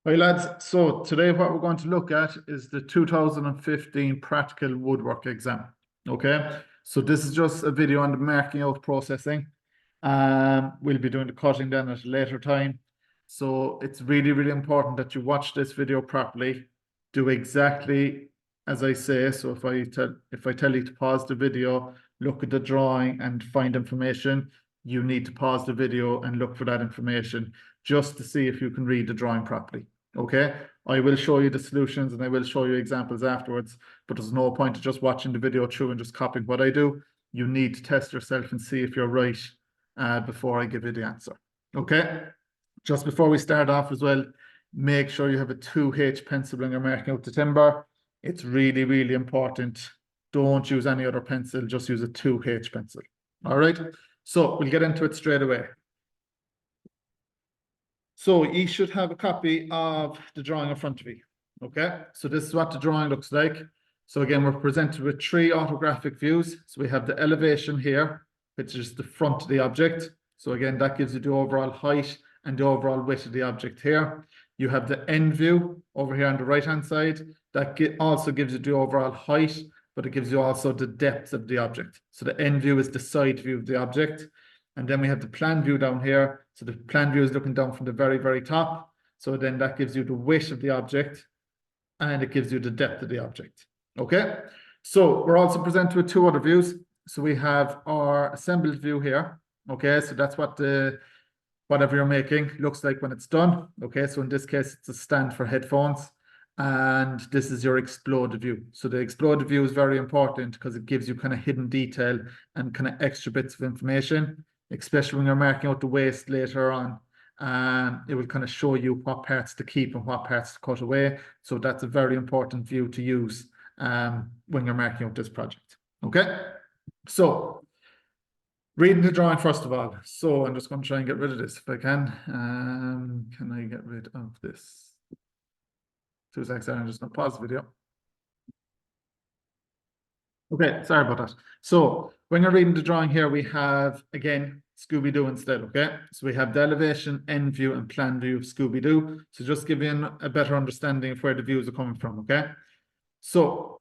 Hi lads, so today what we're going to look at is the 2015 practical woodwork exam. Okay, so this is just a video on the marking out processing. We'll be doing the cutting then at a later time. So it's really important that you watch this video properly. Do exactly as I say. So if I tell you to pause the video, look at the drawing and find information, you need to pause the video and look for that information just to see if you can read the drawing properly. Okay, I will show you the solutions and I will show you examples afterwards, but there's no point of just watching the video through and just copying what I do. You need to test yourself and see if you're right before I give you the answer. Okay, just before we start off as well, make sure you have a 2H pencil when you're marking out the timber. It's really important. Don't use any other pencil, just use a 2H pencil. All right, so we'll get into it straight away. So you should have a copy of the drawing in front of you. Okay, so this is what the drawing looks like. So again, we're presented with three orthographic views. So we have the elevation here, which is the front of the object. So again, that gives you the overall height and the overall width of the object here. You have the end view over here on the right-hand side. That also gives you the overall height, but it gives you also the depth of the object. So the end view is the side view of the object. And then we have the plan view down here. So the plan view is looking down from the very top. So then that gives you the width of the object and it gives you the depth of the object. Okay. So we're also presented with two other views. So we have our assembled view here. Okay. So that's what whatever you're making looks like when it's done. Okay. So in this case, it's a stand for headphones. And this is your exploded view. So the exploded view is very important because it gives you kind of hidden detail and kind of extra bits of information, especially when you're marking out the waste later on. It will kind of show you what parts to keep and what parts to cut away. So that's a very important view to use when you're marking out this project. Okay, so reading the drawing first of all. So I'm just going to try and get rid of this if I can. Can I get rid of this? 2 seconds, I'm just going to pause the video. Okay, sorry about that. So when you're reading the drawing here, we have, again, Scooby-Doo instead, okay? So we have the elevation, end view, and plan view of Scooby-Doo. So just give you a better understanding of where the views are coming from, okay? So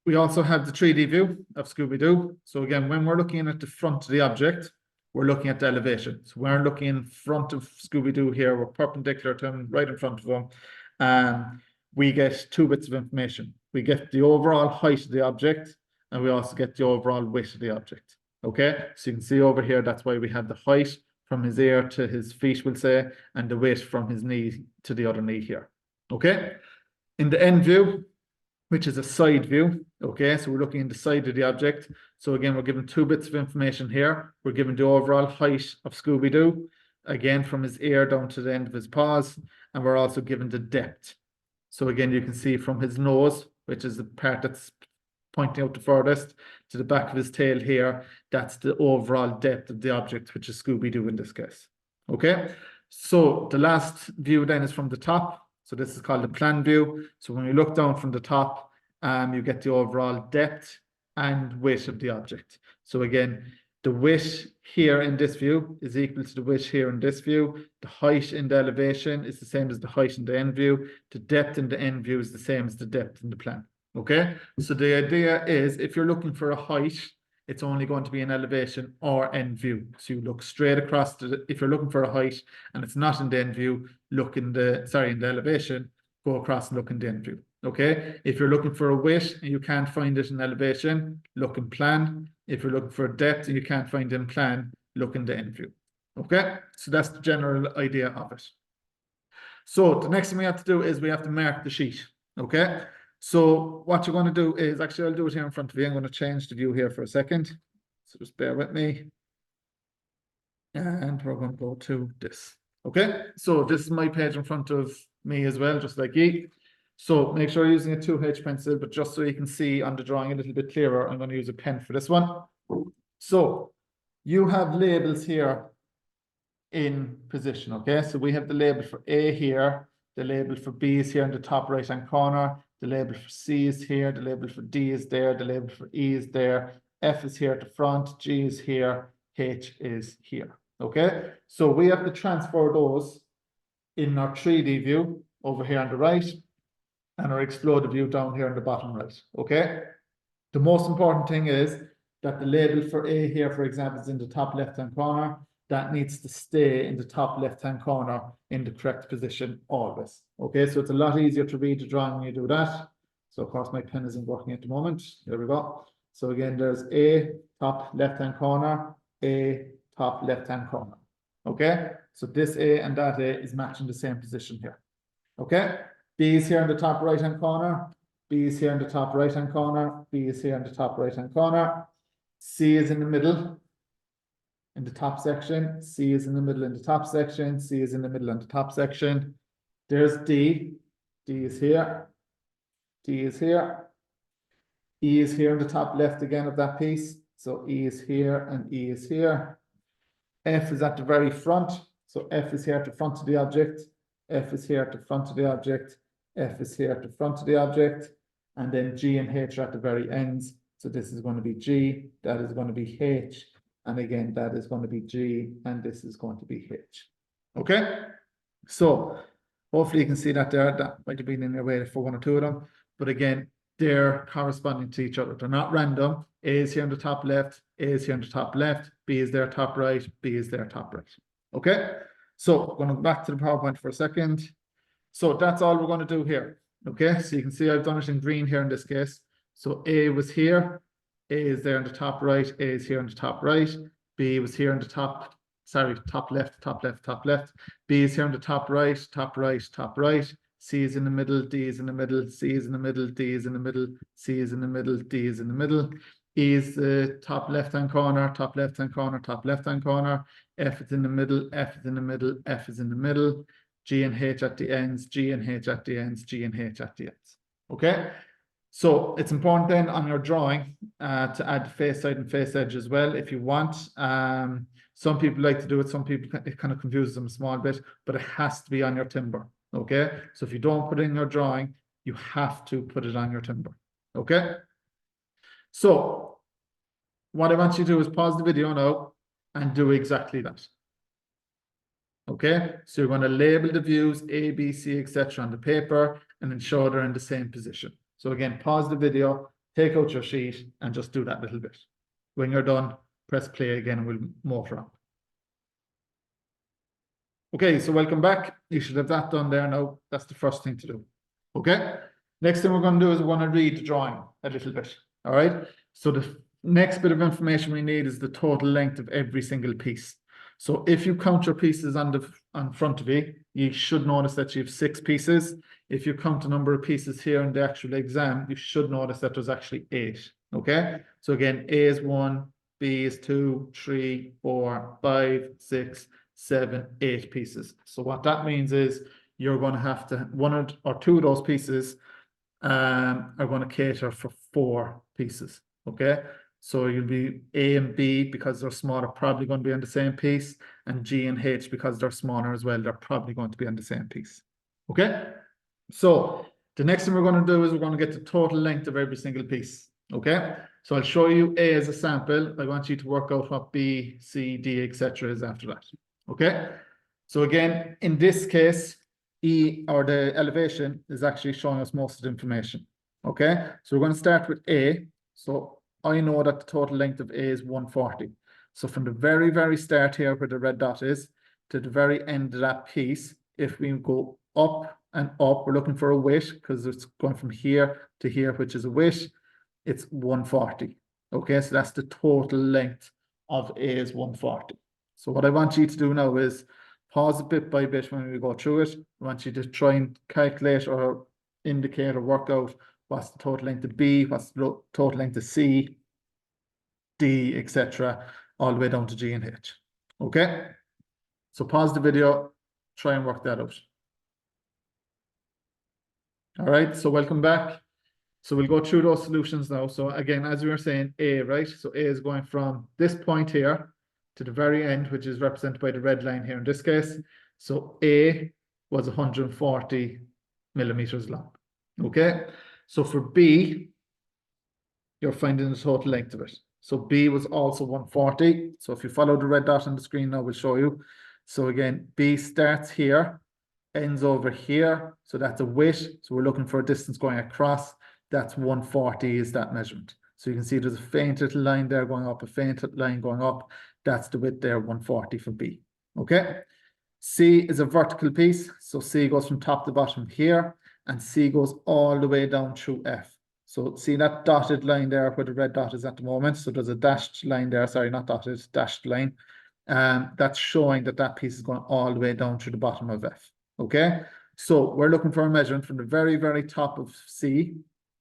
we also have the 3D view of Scooby-Doo. So again, when we're looking at the front of the object, we're looking at the elevation. So we're looking in front of Scooby-Doo here, we're perpendicular to him, right in front of him. We get 2 bits of information. We get the overall height of the object, and we also get the overall width of the object. Okay, so you can see over here, that's why we have the height from his ear to his feet, we'll say, and the width from his knee to the other knee here. Okay, in the end view, which is a side view, okay, so we're looking in the side of the object. So again, we're given 2 bits of information here. We're given the overall height of Scooby-Doo, again, from his ear down to the end of his paws, and we're also given the depth. So again, you can see from his nose, which is the part that's pointing out the furthest, to the back of his tail here, that's the overall depth of the object, which is Scooby-Doo in this case. Okay, so the last view then is from the top. So this is called the plan view. So when you look down from the top, you get the overall depth and width of the object. So again, the width here in this view is equal to the width here in this view. The height in the elevation is the same as the height in the end view. The depth in the end view is the same as the depth in the plan. Okay, so the idea is if you're looking for a height, it's only going to be an elevation or end view. So you look straight across if you're looking for a height and it's not in the end view, look in the elevation, go across and look in the end view. Okay, if you're looking for a width and you can't find it in elevation, look in plan. If you're looking for a depth and you can't find it in plan, look in the end view. Okay, so that's the general idea of it. So the next thing we have to do is we have to mark the sheet. Okay, so what you're going to do is, actually I'll do it here in front of you. I'm going to change the view here for a second. So just bear with me. And we're going to go to this. Okay, so this is my page in front of me as well, just like you. So make sure you're using a 2H pencil, but just so you can see on the drawing a little bit clearer, I'm going to use a pen for this one. So you have labels here in position, okay? So we have the label for A here, the label for B is here in the top right-hand corner, the label for C is here, the label for D is there, the label for E is there, F is here at the front, G is here, H is here, okay? So we have to transfer those in our 3D view over here on the right, and our exploded view down here on the bottom right, okay? The most important thing is that the label for A here, for example, is in the top left-hand corner. That needs to stay in the top left-hand corner in the correct position always, okay? So it's a lot easier to read the drawing when you do that. So of course my pen isn't working at the moment. There we go. So again, there's A, top left-hand corner, A, top left-hand corner, okay? So this A and that A is matching the same position here, okay? B is here in the top right-hand corner, B is here in the top right-hand corner, B is here in the top right-hand corner, C is in the middle in the top section, C is in the middle in the top section, C is in the middle in the top section. There's D, D is here, D is here, E is here in the top left again of that piece, so E is here and E is here. F is at the very front, so F is here at the front of the object, F is here at the front of the object, F is here at the front of the object, and then G and H are at the very ends. So this is going to be G, that is going to be H, and again, that is going to be G, and this is going to be H. Okay? So hopefully you can see that there. That might have been in your way for one or two of them, but again, they're corresponding to each other. They're not random. A is here in the top left, A is here in the top left, B is there top right, B is there top right. Okay? So going back to the PowerPoint for a second. So that's all we're going to do here. Okay, so you can see I've done it in green here in this case. So A was here, A is there in the top right, A is here in the top right, B was here in the top, sorry, top left, top left, top left. B is here in the top right, top right, top right. C is in the middle, D is in the middle, C is in the middle, D is in the middle, C is in the middle, D is in the middle. E is the top left-hand corner, top left-hand corner, top left-hand corner. F is in the middle, F is in the middle, F is in the middle. G and H at the ends, G and H at the ends, G and H at the ends. Okay? So it's important then on your drawing to add face side and face edge as well if you want. Some people like to do it, some people, it kind of confuses them a small bit, but it has to be on your timber. Okay? So if you don't put it in your drawing, you have to put it on your timber. Okay? So what I want you to do is pause the video now and do exactly that. Okay, so you're going to label the views A, B, C, etc. on the paper and ensure they're in the same position. So again, pause the video, take out your sheet and just do that little bit. When you're done, press play again and we'll motor up. Okay, so welcome back. You should have that done there now. That's the first thing to do. Okay, next thing we're going to do is we're going to read the drawing a little bit. All right, so the next bit of information we need is the total length of every single piece. So if you count your pieces on front of you, you should notice that you have 6 pieces. If you count the number of pieces here in the actual exam, you should notice that there's actually 8. Okay, so again, A is 1, B is 2, 3, 4, 5, 6, 7, 8 pieces. So what that means is you're going to have to, 1 or 2 of those pieces are going to cater for 4 pieces. Okay. So you'll be A and B, because they're smaller, probably going to be on the same piece, and G and H, because they're smaller as well, they're probably going to be on the same piece. Okay? So the next thing we're going to do is we're going to get the total length of every single piece. Okay? So I'll show you A as a sample. I want you to work out what B, C, D, etc. is after that. Okay? So again, in this case, E, or the elevation, is actually showing us most of the information. Okay? So we're going to start with A. So I know that the total length of A is 140. So from the very, very start here where the red dot is to the very end of that piece, if we go up and up, we're looking for a width because it's going from here to here, which is a width, it's 140. Okay, so that's the total length of A is 140. So what I want you to do now is pause it bit by bit when we go through it. I want you to try and calculate or indicate or work out what's the total length of B, what's the total length of C, D, etc., all the way down to G and H. Okay? So pause the video, try and work that out. All right, so welcome back. So we'll go through those solutions now. So again, as we were saying, A, right? So A is going from this point here to the very end, which is represented by the red line here in this case. So A was 140 millimeters long. Okay? So for B, you're finding the total length of it. So B was also 140. So if you follow the red dot on the screen now, we'll show you. So again, B starts here ends over here. So that's a width. So we're looking for a distance going across. That's 140 is that measurement. So you can see there's a faint little line there going up, a faint little line going up. That's the width there, 140 for B. Okay. C is a vertical piece. So C goes from top to bottom here, and C goes all the way down through F. So see that dotted line there where the red dot is at the moment. So there's a dashed line there. Sorry, not dotted, dashed line. That's showing that that piece is going all the way down to the bottom of F. Okay. So we're looking for a measurement from the very, very top of C,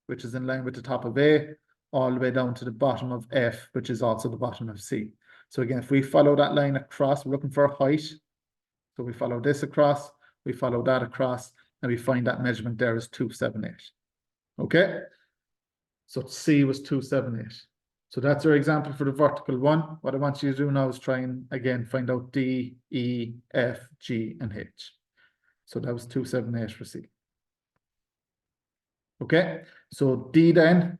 which is in line with the top of A, all the way down to the bottom of F, which is also the bottom of C. So again, if we follow that line across, we're looking for a height. So we follow this across, we follow that across, and we find that measurement there is 278. Okay. So C was 278. So that's our example for the vertical one. What I want you to do now is try and again find out D, E, F, G, and H. So that was 278 for C. Okay, so D then,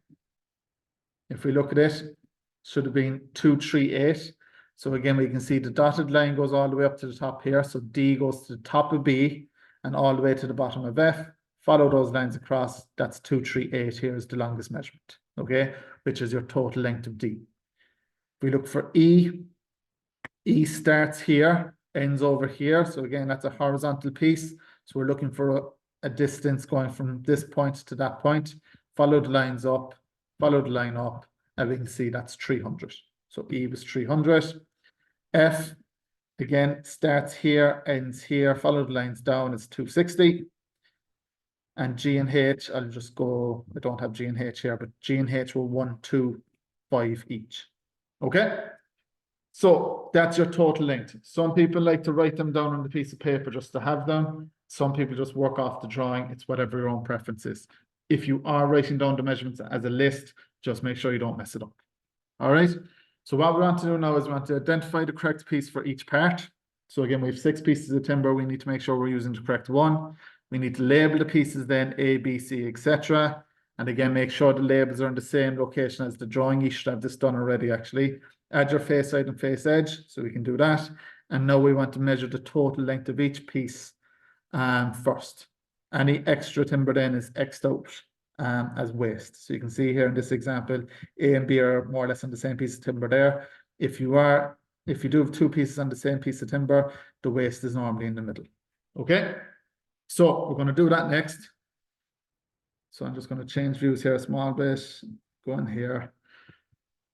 if we look at it, should have been 238. So again, we can see the dotted line goes all the way up to the top here. So D goes to the top of B and all the way to the bottom of F. Follow those lines across. That's 238 here is the longest measurement, okay, which is your total length of D. If we look for E, E starts here, ends over here. So again, that's a horizontal piece. So we're looking for a distance going from this point to that point. Follow the lines up, follow the line up, and we can see that's 300. So E was 300. F, again, starts here, ends here, follow the lines down, it's 260. And G and H, I'll just go, I don't have G and H here, but G and H were 1, 2, 5 each. Okay? So that's your total length. Some people like to write them down on the piece of paper just to have them. Some people just work off the drawing. It's whatever your own preference is. If you are writing down the measurements as a list, just make sure you don't mess it up. All right? So what we want to do now is we want to identify the correct piece for each part. So again, we have 6 pieces of timber. We need to make sure we're using the correct one. We need to label the pieces then A, B, C, etc. And again, make sure the labels are in the same location as the drawing. You should have this done already, actually. Add your face side and face edge, so we can do that. And now we want to measure the total length of each piece first. Any extra timber then is X'd out as waste. So you can see here in this example, A and B are more or less on the same piece of timber there. If you do have 2 pieces on the same piece of timber, the waste is normally in the middle. Okay? So we're going to do that next. So I'm just going to change views here a small bit. Go in here.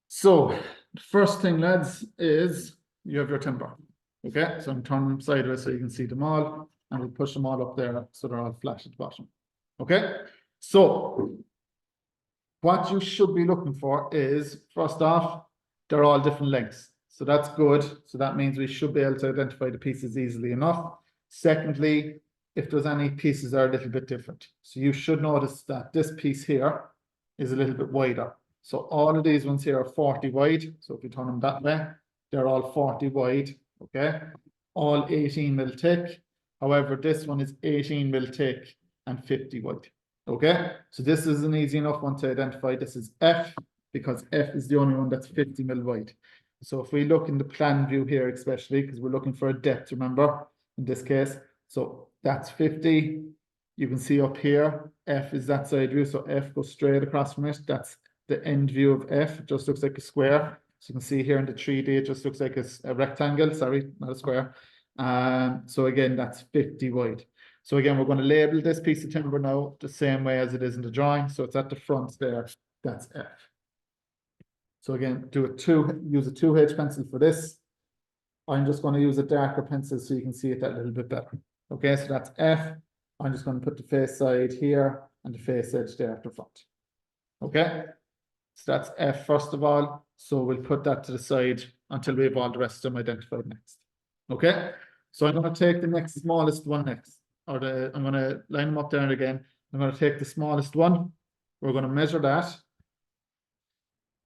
So the first thing, lads, is you have your timber. Okay, so I'm turning them sideways so you can see them all, and we'll push them all up there so they're all flat at the bottom. Okay, so what you should be looking for is, first off, they're all different lengths. So that's good. So that means we should be able to identify the pieces easily enough. Secondly, if there's any pieces that are a little bit different. So you should notice that this piece here is a little bit wider. So all of these ones here are 40 wide. So if you turn them that way, they're all 40 wide, okay? All 18 mil thick. However, this one is 18 mil thick and 50 wide, okay? So this is an easy enough one to identify. This is F, because F is the only one that's 50 mil wide. So if we look in the plan view here, especially, because we're looking for a depth, remember, in this case. So that's 50. You can see up here, F is that side view. So F goes straight across from it. That's the end view of F. It just looks like a square. So you can see here in the 3D, it just looks like a rectangle. Sorry, not a square. So again, that's 50 wide. So again, we're going to label this piece of timber now the same way as it is in the drawing. So it's at the front there. That's F. So again, use a 2H pencil for this. I'm just going to use a darker pencil so you can see it that little bit better. Okay, so that's F. I'm just going to put the face side here and the face edge there at the front. Okay, so that's F first of all. So we'll put that to the side until we have all the rest of them identified next. Okay, so I'm going to take the next smallest one next. I'm going to line them up there and again. I'm going to take the smallest one. We're going to measure that.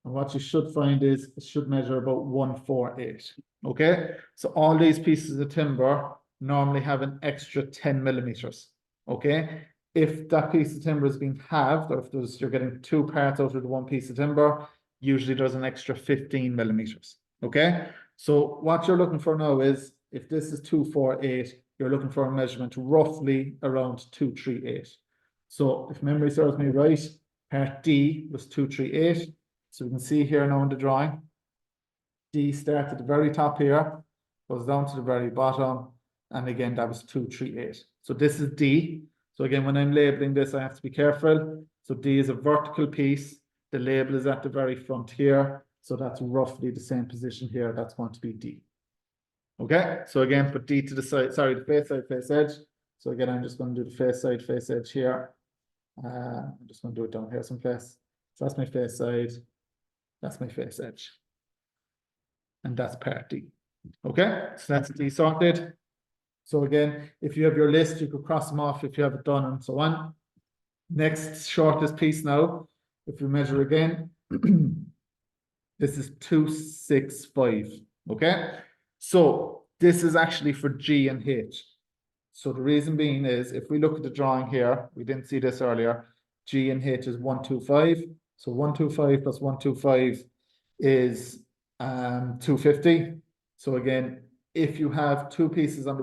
And what you should find is it should measure about 148. Okay, so all these pieces of timber normally have an extra 10 millimeters. Okay, if that piece of timber is being halved, or if you're getting 2 parts out of the 1 piece of timber, usually there's an extra 15 millimeters. Okay, so what you're looking for now is if this is 248, you're looking for a measurement roughly around 238. So if memory serves me right, part D was 238. So we can see here now in the drawing, D starts at the very top here, goes down to the very bottom, and again, that was 238. So this is D. So again, when I'm labeling this, I have to be careful. So D is a vertical piece. The label is at the very front here. So that's roughly the same position here. That's going to be D. Okay, so again, put D to the side, sorry, the face side, face edge. So again, I'm just going to do the face side, face edge here. I'm just going to do it down here someplace. So that's my face side. That's my face edge. And that's part D. Okay, so that's D sorted. So again, if you have your list, you could cross them off if you have it done and so on. Next shortest piece now, if we measure again, this is 265. Okay, so this is actually for G and H. So the reason being is if we look at the drawing here, we didn't see this earlier, G and H is 125. So 125 plus 125 is 250. So again, if you have two pieces under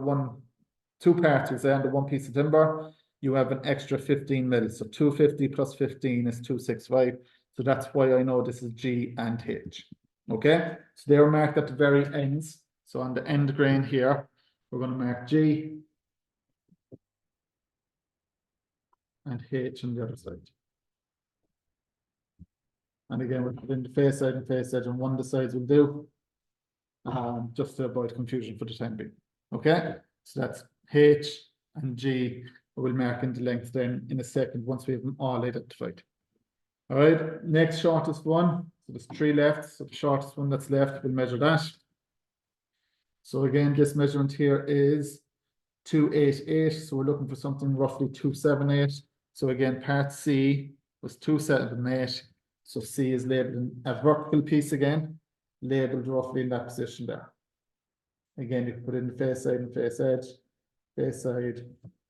two parts, you say under one piece of timber, you have an extra 15 mils. So 250 plus 15 is 265. So that's why I know this is G and H. Okay, so they are marked at the very ends. So on the end grain here, we're going to mark G and H on the other side. And again, we're putting the face side and face edge on one of the sides will do, just to avoid confusion for the time being. Okay, so that's H and G. We'll mark in the length then in a second once we have them all identified. All right, next shortest one. So there's three left. So the shortest one that's left, we'll measure that. So again, this measurement here is 288. So we're looking for something roughly 278. So again, part C was 278. So C is labeled in a vertical piece again, labeled roughly in that position there. Again, you can put in the face side and face edge, face side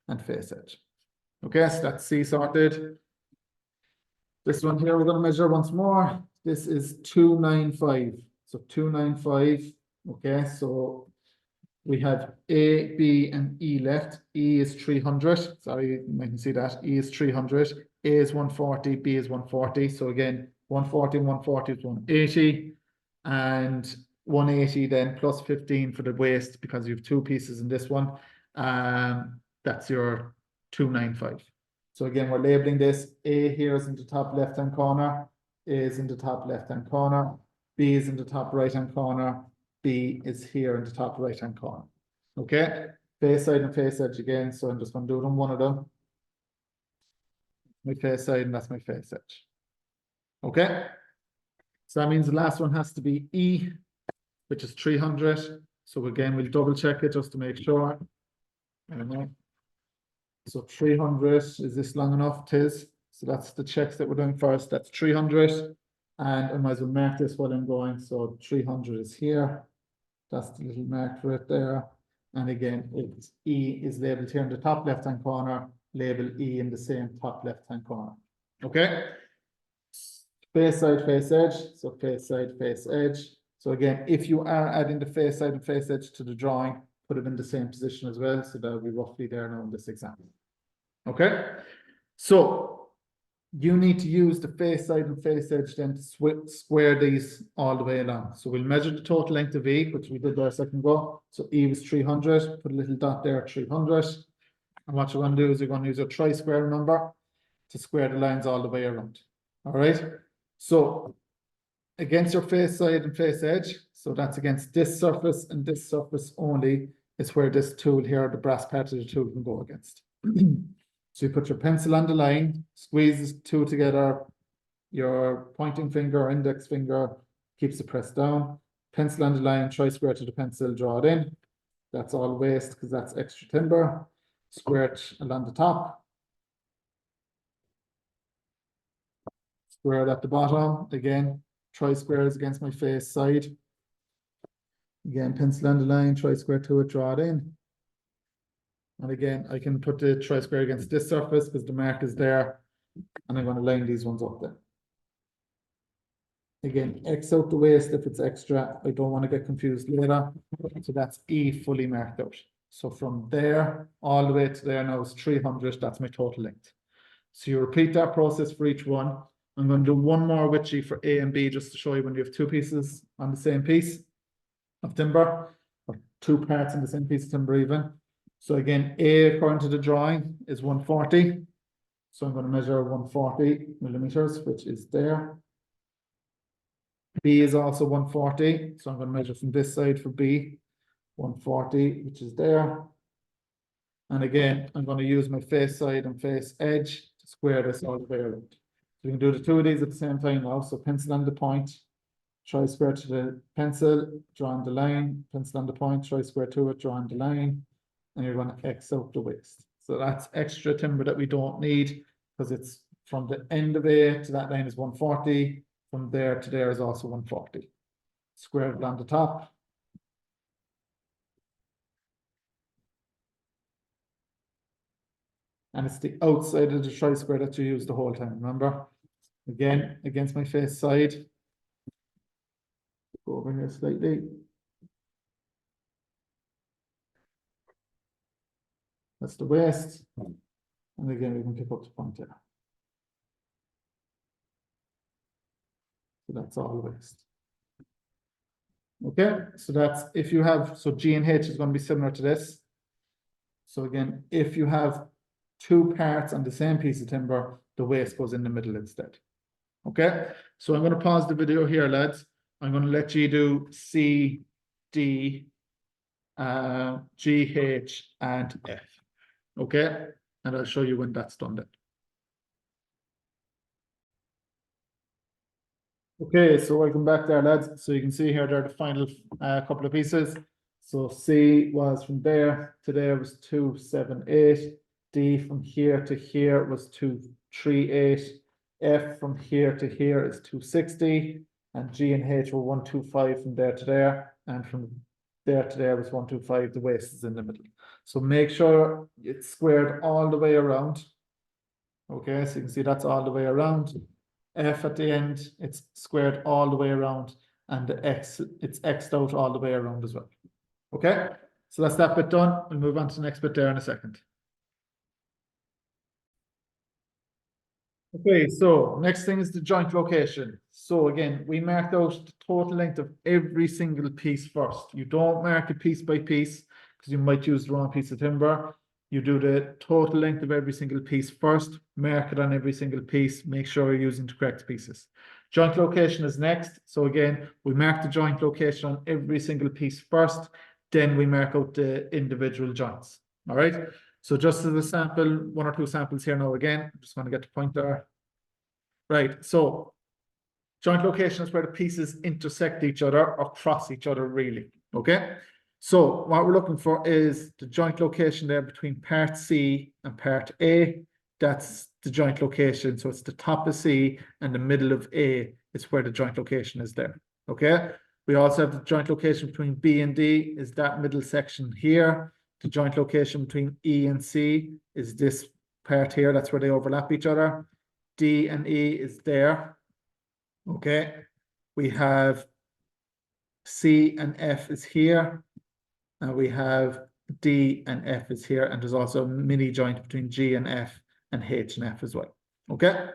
and face edge. Okay, so that's C sorted. This one here, we're going to measure once more. This is 295. So 295. Okay, so we have A, B, and E left. E is 300. Sorry, you can see that. E is 300. A is 140, B is 140. So again, 140 and 140 is 180. And 180 then plus 15 for the waist because you have two pieces in this one. That's your 295. So again, we're labeling this. A here is in the top left-hand corner. A is in the top left-hand corner. B is in the top right-hand corner. B is here in the top right-hand corner. Okay, face side and face edge again. So I'm just going to do it on one of them. My face side and that's my face edge. Okay, so that means the last one has to be E, which is 300. So again, we'll double check it just to make sure. I don't know. So 300, is this long enough? It is. So that's the checks that we're doing first. That's 300. And I might as well mark this while I'm going. So 300 is here. That's the little mark for it there. And again, it's E is labeled here in the top left-hand corner. Label E in the same top left-hand corner. Okay. Face side, face edge. So face side, face edge. So again, if you are adding the face side and face edge to the drawing, put it in the same position as well. So that'll be roughly there now in this example. Okay. So you need to use the face side and face edge then to square these all the way along. So we'll measure the total length of E, which we did there a second ago. So E was 300, put a little dot there, 300. And what you're going to do is you're going to use your tri-square number to square the lines all the way around. All right. So against your face side and face edge, so that's against this surface and this surface only, is where this tool here, the brass part of the tool, can go against. So you put your pencil on the line, squeeze the two together, your pointing finger or index finger keeps it pressed down, pencil on the line, tri-square to the pencil, draw it in. That's all waste because that's extra timber. Square it along the top. Square it at the bottom. Again, tri-square is against my face side. Again, pencil on the line, tri-square to it, draw it in. And again, I can put the tri-square against this surface because the mark is there. And I'm going to line these ones up then. Again, X out the waist if it's extra. I don't want to get confused later. So that's E fully marked out. So from there all the way to there now is 300. That's my total length. So you repeat that process for each one. I'm going to do one more with you for A and B just to show you when you have two pieces on the same piece of timber, or two parts in the same piece of timber even. So again, A according to the drawing is 140. So I'm going to measure 140 millimeters, which is there. B is also 140. So I'm going to measure from this side for B, 140, which is there. And again, I'm going to use my face side and face edge to square this all the way around. So we can do the two of these at the same time now. So pencil on the point, try square to the pencil, draw on the line, pencil on the point, try square to it, draw on the line, and you're going to X out the waste. So that's extra timber that we don't need because it's from the end of A to that line is 140. From there to there is also 140. Square it on the top. And it's the outside of the tri-square that you use the whole time, remember? Again, against my face side. Go over here slightly. That's the waist. And again, we can pick up the point there. So that's all the waist. Okay, so that's if you have, so G and H is going to be similar to this. So again, if you have two parts on the same piece of timber, the waist goes in the middle instead. Okay, so I'm going to pause the video here, lads. I'm going to let you do C, D, G, H, and F. Okay, and I'll show you when that's done then. Okay, so welcome back there, lads. So you can see here, there are the final couple of pieces. So C was from there to there was 278. D from here to here was 238. F from here to here is 260. And G and H were 125 from there to there. And from there to there was 125. The waist is in the middle. So make sure it's squared all the way around. Okay, so you can see that's all the way around. F at the end, it's squared all the way around, and the X, it's X'd out all the way around as well. Okay, so that's that bit done. We'll move on to the next bit there in a second. Okay, so next thing is the joint location. So again, we marked out the total length of every single piece first. You don't mark it piece by piece because you might use the wrong piece of timber. You do the total length of every single piece first, mark it on every single piece, make sure you're using the correct pieces. Joint location is next. So again, we mark the joint location on every single piece first, then we mark out the individual joints. All right. So just as a sample, one or two samples here now again, I'm just going to get the point there. Right. So joint location is where the pieces intersect each other or cross each other really. Okay. So what we're looking for is the joint location there between part C and part A. That's the joint location. So it's the top of C and the middle of A is where the joint location is there. Okay. We also have the joint location between B and D is that middle section here. The joint location between E and C is this part here. That's where they overlap each other. D and E is there. Okay. We have C and F is here. And we have D and F is here, and there's also a mini joint between G and F and H and F as well. Okay,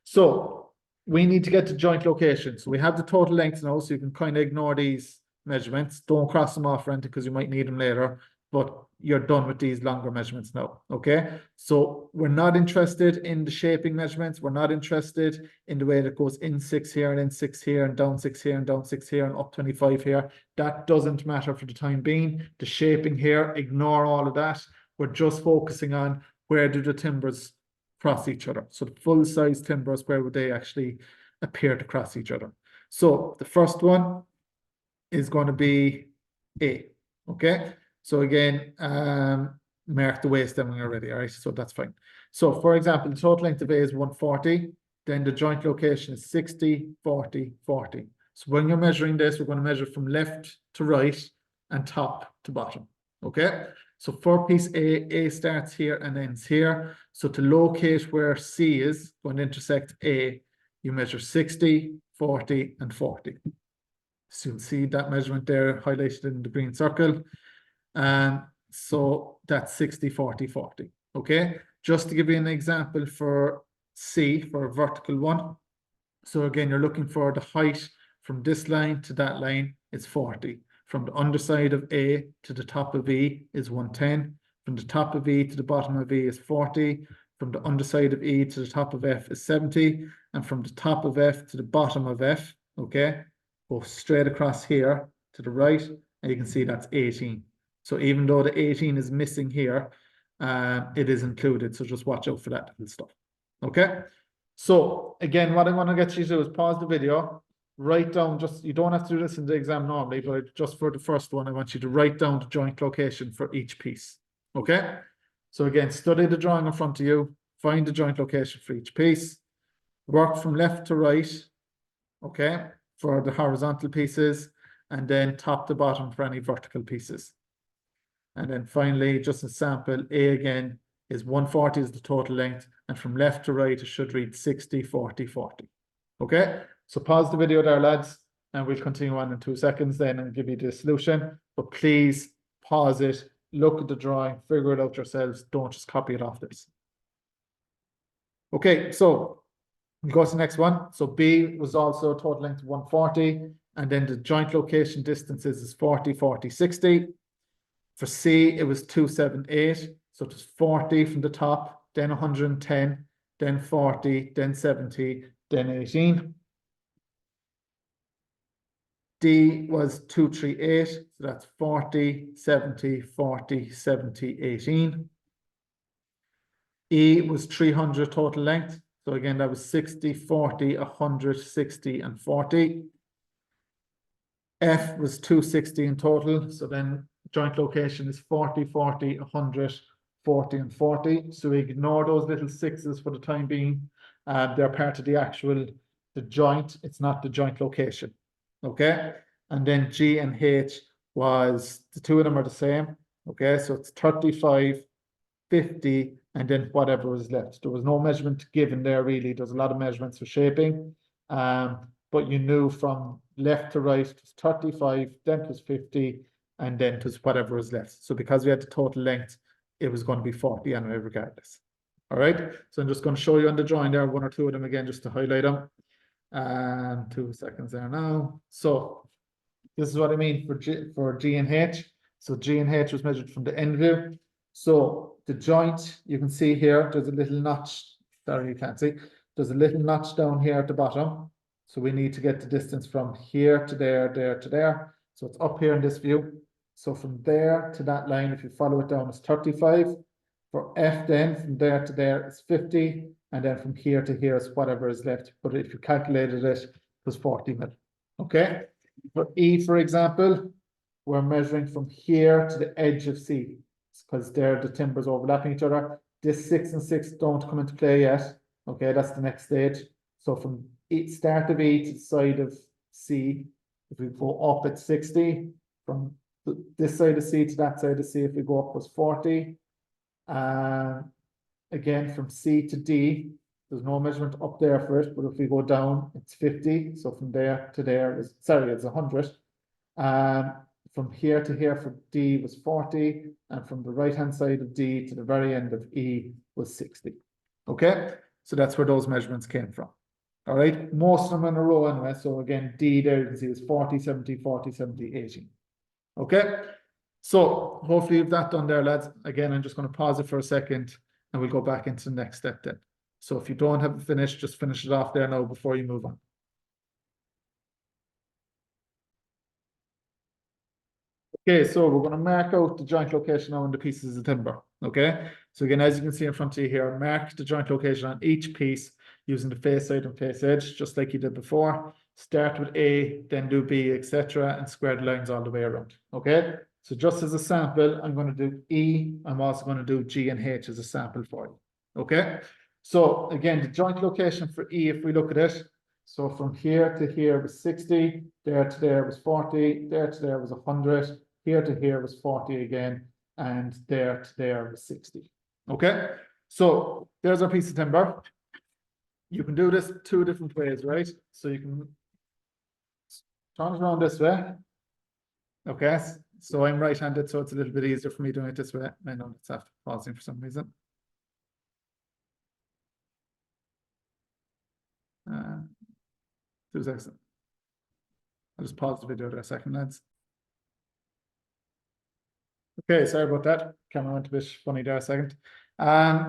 so we need to get to joint location. So we have the total length now, so you can kind of ignore these measurements. Don't cross them off or anything because you might need them later, but you're done with these longer measurements now. Okay, so we're not interested in the shaping measurements. We're not interested in the way that goes in 6 here and in 6 here and down 6 here and down 6 here and up 25 here. That doesn't matter for the time being. The shaping here, ignore all of that. We're just focusing on where do the timbers cross each other. So the full size timbers, where would they actually appear to cross each other? So the first one is going to be A. Okay. So again, mark the waist then when you're ready. All right. So that's fine. So for example, the total length of A is 140. Then the joint location is 60, 40, 40. So when you're measuring this, we're going to measure from left to right and top to bottom. Okay. So for piece A starts here and ends here. So to locate where C is going to intersect A, you measure 60, 40, and 40. So you'll see that measurement there highlighted in the green circle. And So that's 60, 40, 40. Okay, just to give you an example for C, for a vertical one. So again, you're looking for the height from this line to that line is 40. From the underside of A to the top of E is 110. From the top of E to the bottom of E is 40. From the underside of E to the top of F is 70. And from the top of F to the bottom of F, okay, go straight across here to the right, and you can see that's 18. So even though the 18 is missing here, it is included. So just watch out for that little stuff. Okay. So again, what I want to get you to do is pause the video, write down, just, you don't have to do this in the exam normally, but just for the first one, I want you to write down the joint location for each piece. Okay. So again, study the drawing in front of you, find the joint location for each piece, work from left to right, okay, for the horizontal pieces, and then top to bottom for any vertical pieces. And then finally, just a sample, A again is 140 is the total length, and from left to right, it should read 60, 40, 40. Okay, so pause the video there, lads, and we'll continue on in 2 seconds then and give you the solution. But please pause it, look at the drawing, figure it out yourselves. Don't just copy it off this. Okay, so we go to the next one. So B was also a total length of 140, and then the joint location distances is 40, 40, 60. For C, it was 278. So it was 40 from the top, then 110, then 40, then 70, then 18. D was 238. So that's 40, 70, 40, 70, 18. E was 300 total length. So again, that was 60, 40, 100, 60, and 40. F was 260 in total. So then joint location is 40, 40, 100, 40, and 40. So we ignore those little sixes for the time being. They're part of the joint. It's not the joint location. Okay. And then G and H was, the two of them are the same. Okay. So it's 35, 50, and then whatever was left. There was no measurement given there really. There's a lot of measurements for shaping. But you knew from left to right, it was 35, then it was 50, and then it was whatever was left. So because we had the total length, it was going to be 40 anyway, regardless. All right. So I'm just going to show you on the drawing there, one or two of them again, just to highlight them. 2 seconds there now. So this is what I mean for G and H. So G and H was measured from the end view. So the joint, you can see here, there's a little notch. Sorry, you can't see. There's a little notch down here at the bottom. So we need to get the distance from here to there, there to there. So it's up here in this view. So from there to that line, if you follow it down, it's 35. For F then, from there to there, it's 50. And then from here to here is whatever is left. But if you calculated it, it was 40 mil. Okay. For E, for example, we're measuring from here to the edge of C, because there the timbers overlapping each other. This 6 and 6 don't come into play yet. Okay, that's the next stage. So from start of E to the side of C, if we go up at 60, from this side of C to that side of C, if we go up was 40. Again, from C to D, there's no measurement up there for it, but if we go down, it's 50. So from there to there is, sorry, it's 100. From here to here for D was 40, and from the right-hand side of D to the very end of E was 60. Okay, so that's where those measurements came from. All right, most of them in a row anyway. So again, D there you can see is 40, 70, 40, 70, 80. Okay, so hopefully you've that done there, lads. Again, I'm just going to pause it for a second and we'll go back into the next step then. So if you don't have it finished, just finish it off there now before you move on. Okay, so we're going to mark out the joint location now on the pieces of timber. Okay, so again, as you can see in front of you here, mark the joint location on each piece using the face side and face edge, just like you did before. Start with A, then do B, etc., and square the lines all the way around. Okay, so just as a sample, I'm going to do E. I'm also going to do G and H as a sample for you. Okay, so again, the joint location for E, if we look at it, so from here to here was 60, there to there was 40, there to there was 100, here to here was 40 again, and there to there was 60. Okay, so there's our piece of timber. You can do this 2 different ways, right? So you can turn it around this way. Okay, So I'm right-handed, so it's a little bit easier for me doing it this way. I know it's after pausing for some reason. 2 seconds. I'll just pause the video there a second, lads. Okay, sorry about that. Camera went a bit funny there a second.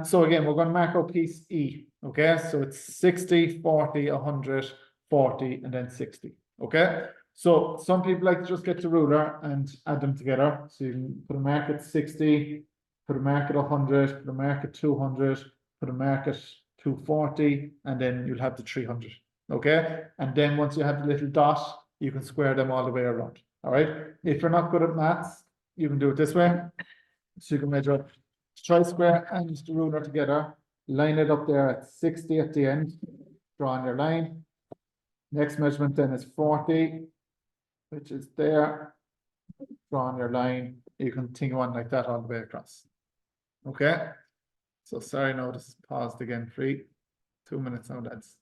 So again, we're going to mark out piece E. Okay, so it's 60, 40, 100, 40, and then 60. Okay, so some people like to just get the ruler and add them together. So you can put a mark at 60, put a mark at 100, put a mark at 200, put a mark at 240, and then you'll have the 300. Okay, and then once you have the little dot, you can square them all the way around. All right, if you're not good at maths, you can do it this way. So you can measure tri-square and the ruler together, line it up there at 60 at the end, draw on your line. Next measurement then is 40, which is there. Draw on your line. You can continue on like that all the way across. Okay. So sorry, now this is paused again. 2 minutes now, lads.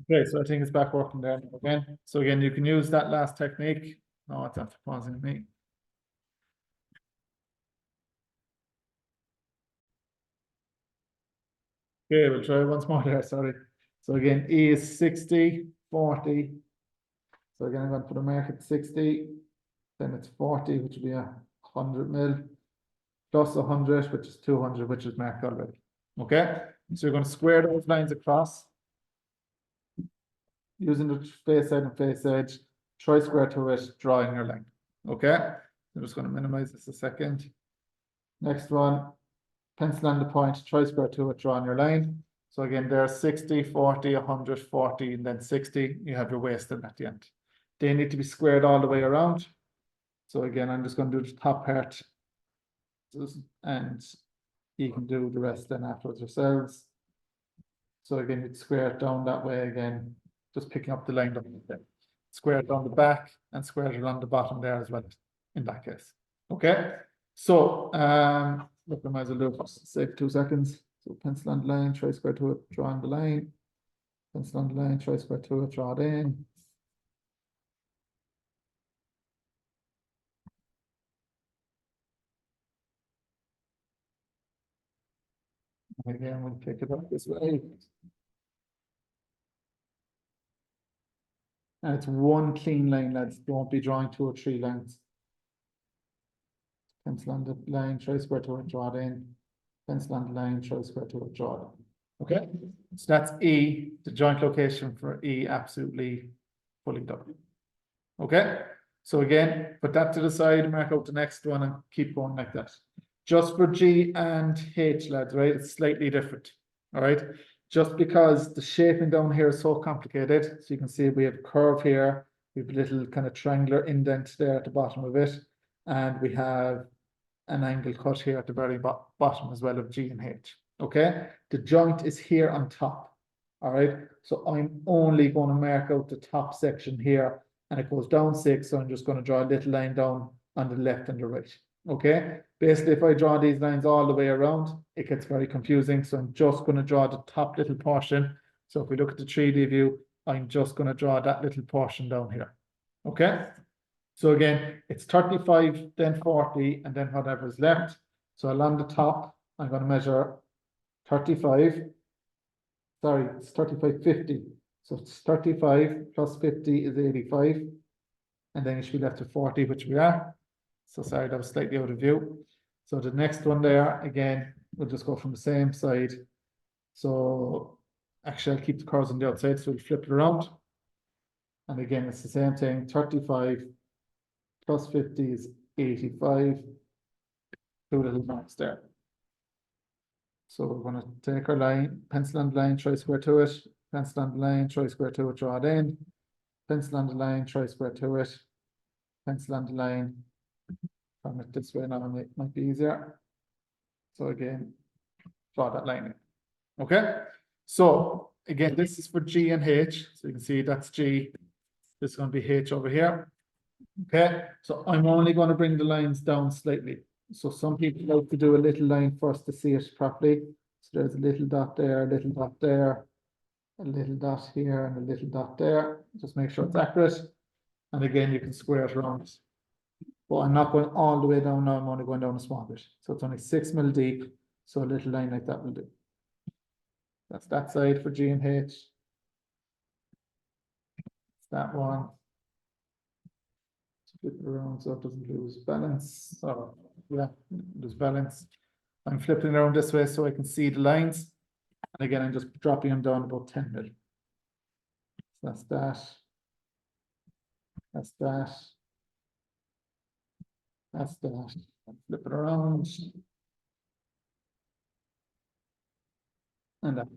Okay, so I think it's back working there again. So again, you can use that last technique. No, it's after pausing me. Okay, we'll try once more there, sorry. So again, E is 60, 40. So again, I'm going to put a mark at 60. Then it's 40, which will be 100 mil. Plus 100, which is 200, which is marked already. Okay, so you're going to square those lines across. Using the face edge and face edge, tri-square to it, drawing your line. Okay, I'm just going to minimize this a second. Next one, pencil on the point, tri-square to it, draw on your line. So again, there's 60, 40, 100, 40, and then 60. You have your waist in at the end. They need to be squared all the way around. So again, I'm just going to do the top part, and you can do the rest then afterwards yourselves. So again, you'd square it down that way again, just picking up the line down there. Square it down the back and square it along the bottom there as well, in that case. Okay, so look, I might as well do it, save 2 seconds. So pencil on the line, tri-square to it, draw on the line. Pencil on the line, tri-square to it, draw it in. Again, we'll pick it up this way. And it's one clean line, lads. Don't be drawing 2 or 3 lines. Pencil on the line, tri-square to it, draw it in. Pencil on the line, tri-square to it, draw it in. Okay, so that's E, the joint location for E, absolutely fully done. Okay, so again, put that to the side, mark out the next one, and keep going like that. Just for G and H, lads, right? It's slightly different. All right, just because the shaping down here is so complicated. So you can see we have a curve here, we have a little kind of triangular indent there at the bottom of it, and we have an angle cut here at the very bottom as well of G and H. Okay, the joint is here on top. All right, so I'm only going to mark out the top section here, and it goes down 6. So I'm just going to draw a little line down on the left and the right. Okay, basically, if I draw these lines all the way around, it gets very confusing. So I'm just going to draw the top little portion. So if we look at the 3D view, I'm just going to draw that little portion down here. Okay, so again, it's 35, then 40, and then whatever is left. So along the top, I'm going to measure 35. Sorry, it's 35, 50. So it's 35 plus 50 is 85. And then you should be left with 40, which we are. So sorry, that was slightly out of view. So the next one there, again, we'll just go from the same side. So actually, I'll keep the curves on the outside, so we'll flip it around. And again, it's the same thing, 35 plus 50 is 85. 2 little marks there. So we're going to take our line, pencil on the line, tri-square to it, pencil on the line, tri-square to it, draw it in, pencil on the line, tri-square to it, pencil on the line. From it this way now, it might be easier. So again, draw that line in. Okay, so again, this is for G and H. So you can see that's G. This is going to be H over here. Okay, so I'm only going to bring the lines down slightly. So some people like to do a little line first to see it properly. So there's a little dot there, a little dot there, a little dot here and a little dot there. Just make sure it's accurate. And again, you can square it around. But I'm not going all the way down now, I'm only going down a small bit. So it's only 6 mil deep, so a little line like that will do. That's that side for G and H. That one. Flip it around so it doesn't lose balance. So yeah, lose balance. I'm flipping it around this way so I can see the lines. And again, I'm just dropping them down about 10 mil. So that's that. That's that. That's that. Flip it around. And that.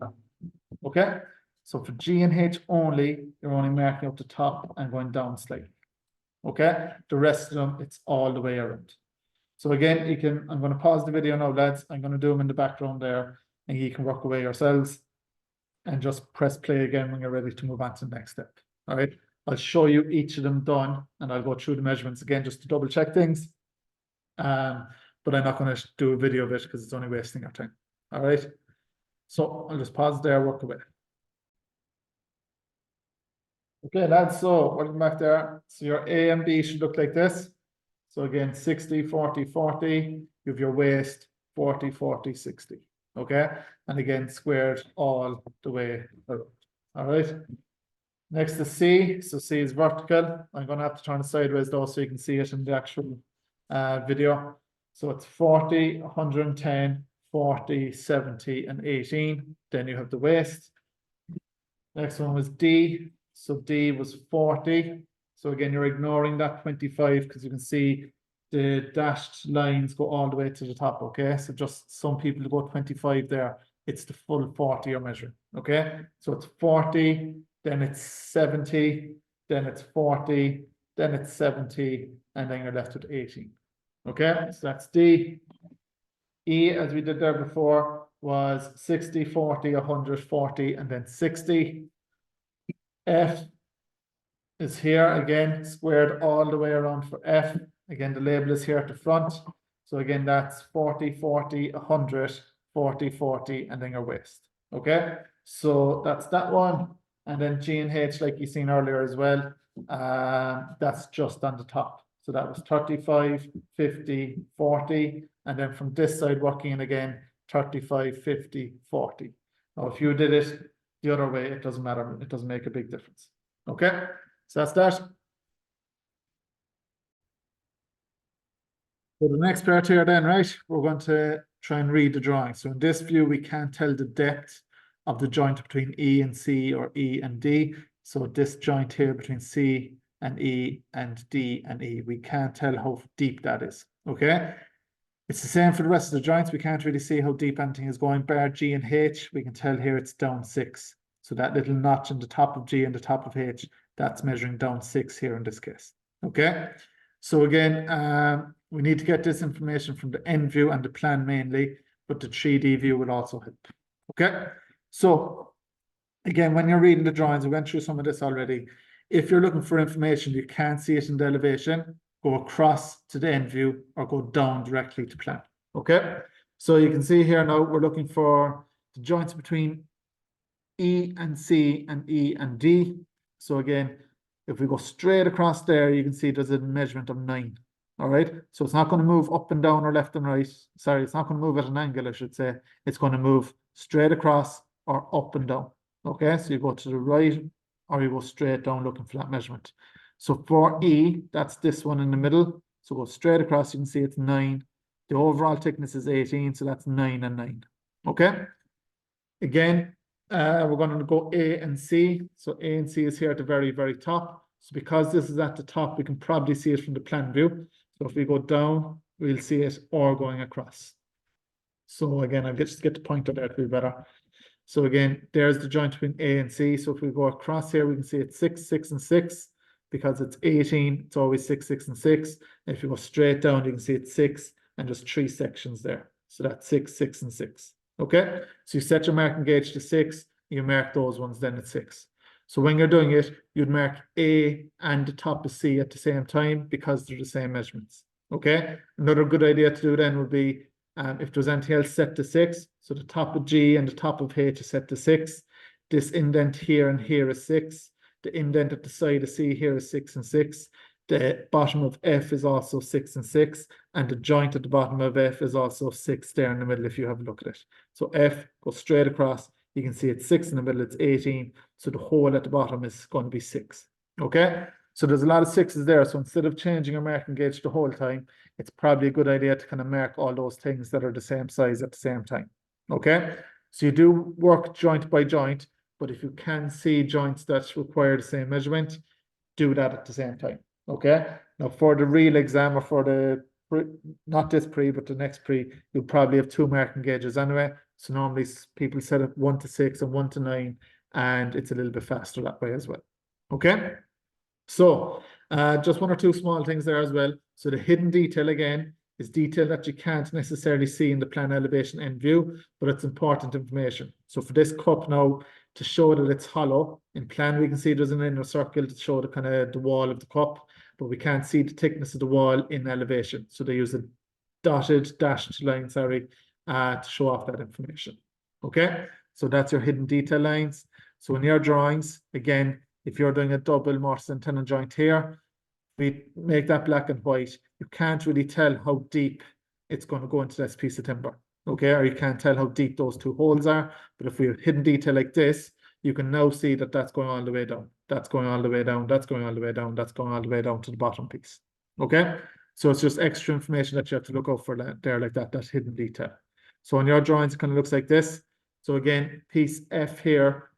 Okay. So for G and H only, you're only marking up the top and going down slightly. Okay. The rest of them, it's all the way around. So again, you can, I'm going to pause the video now, lads. I'm going to do them in the background there, and you can work away yourselves and just press play again when you're ready to move on to the next step. All right. I'll show you each of them done, and I'll go through the measurements again just to double check things. But I'm not going to do a video of it because it's only wasting our time. All right. So I'll just pause there, work away. Okay, lads, so welcome back there. So your A and B should look like this. So again, 60, 40, 40. You have your waist, 40, 40, 60. Okay, and again, squared all the way around. All right. Next is C. So C is vertical. I'm going to have to turn it sideways though so you can see it in the actual video. So it's 40, 110, 40, 70, and 18. Then you have the waist. Next one was D. So D was 40. So again, you're ignoring that 25 because you can see the dashed lines go all the way to the top. Okay, so just some people go 25 there. It's the full 40 you're measuring. Okay, so it's 40, then it's 70, then it's 40, then it's 70, and then you're left with 18. Okay, so that's D. E, as we did there before, was 60, 40, 140, and then 60. F is here again, squared all the way around for F. Again, the label is here at the front. So again, that's 40, 40, 100, 40, 40, and then your waist. Okay, so that's that one. And then G and H, like you seen earlier as well, that's just on the top. So that was 35, 50, 40. And then from this side working in again, 35, 50, 40. Now, if you did it the other way, it doesn't matter. It doesn't make a big difference. Okay, so that's that. So the next part here then, right, we're going to try and read the drawing. So in this view, we can't tell the depth of the joint between E and C or E and D. So this joint here between C and E and D and E, we can't tell how deep that is. Okay, it's the same for the rest of the joints. We can't really see how deep anything is going. Bar G and H, we can tell here it's down 6. So that little notch in the top of G and the top of H, that's measuring down 6 here in this case. Okay, so again, we need to get this information from the end view and the plan mainly, but the 3D view will also help. Okay, so again, when you're reading the drawings, we went through some of this already. If you're looking for information, you can't see it in the elevation, go across to the end view or go down directly to plan. Okay, so you can see here now we're looking for the joints between E and C and E and D. So again, if we go straight across there, you can see there's a measurement of 9. All right, so it's not going to move up and down or left and right. Sorry, it's not going to move at an angle, I should say. It's going to move straight across or up and down. Okay, so you go to the right or you go straight down looking for that measurement. So for E, that's this one in the middle. So go straight across, you can see it's 9. The overall thickness is 18, so that's 9 and 9. Okay, again, we're going to go A and C. So A and C is here at the very, very top. So because this is at the top, we can probably see it from the plan view. So if we go down, we'll see it or going across. So again, I'll just get the pointer there to be better. So again, there's the joint between A and C. So if we go across here, we can see it's 6, 6, and 6. Because it's 18, it's always 6, 6, and 6. And if you go straight down, you can see it's 6 and just 3 sections there. So that's 6, 6, and 6. Okay, so you set your marking gauge to 6, you mark those ones, then it's 6. So when you're doing it, you'd mark A and the top of C at the same time because they're the same measurements. Okay, another good idea to do then would be if there's anything else set to 6, so the top of G and the top of H is set to 6, This indent here and here is 6. The indent at the side of C here is 6 and 6. The bottom of F is also 6 and 6. And the joint at the bottom of F is also 6 there in the middle if you have a look at it. So F goes straight across. You can see it's 6 in the middle, it's 18. So the hole at the bottom is going to be 6. Okay? So there's a lot of 6s there. So instead of changing your marking gauge the whole time, it's probably a good idea to kind of mark all those things that are the same size at the same time. Okay? So you do work joint by joint, but if you can see joints that require the same measurement, do that at the same time. Okay? Now for the real exam or for the, not this pre, but the next pre, you'll probably have 2 marking gauges anyway. So normally people set it 1 to 6 and 1 to 9, and it's a little bit faster that way as well. Okay? So just 1 or 2 small things there as well. So the hidden detail again is detail that you can't necessarily see in the plan elevation end view, but it's important information. So for this cup now, to show that it's hollow, in plan we can see there's an inner circle to show the kind of the wall of the cup, but we can't see the thickness of the wall in elevation. So they use a dashed line, to show off that information. Okay, so that's your hidden detail lines. So in your drawings, again, if you're doing a double mortise and tenon joint here, we make that black and white. You can't really tell how deep it's going to go into this piece of timber. Okay, or you can't tell how deep those 2 holes are. But if we have hidden detail like this, you can now see that that's going all the way down. That's going all the way down. That's going all the way down. That's going all the way down to the bottom piece. Okay, so it's just extra information that you have to look out for there like that. That's hidden detail. So on your drawings, it kind of looks like this. So again, piece F here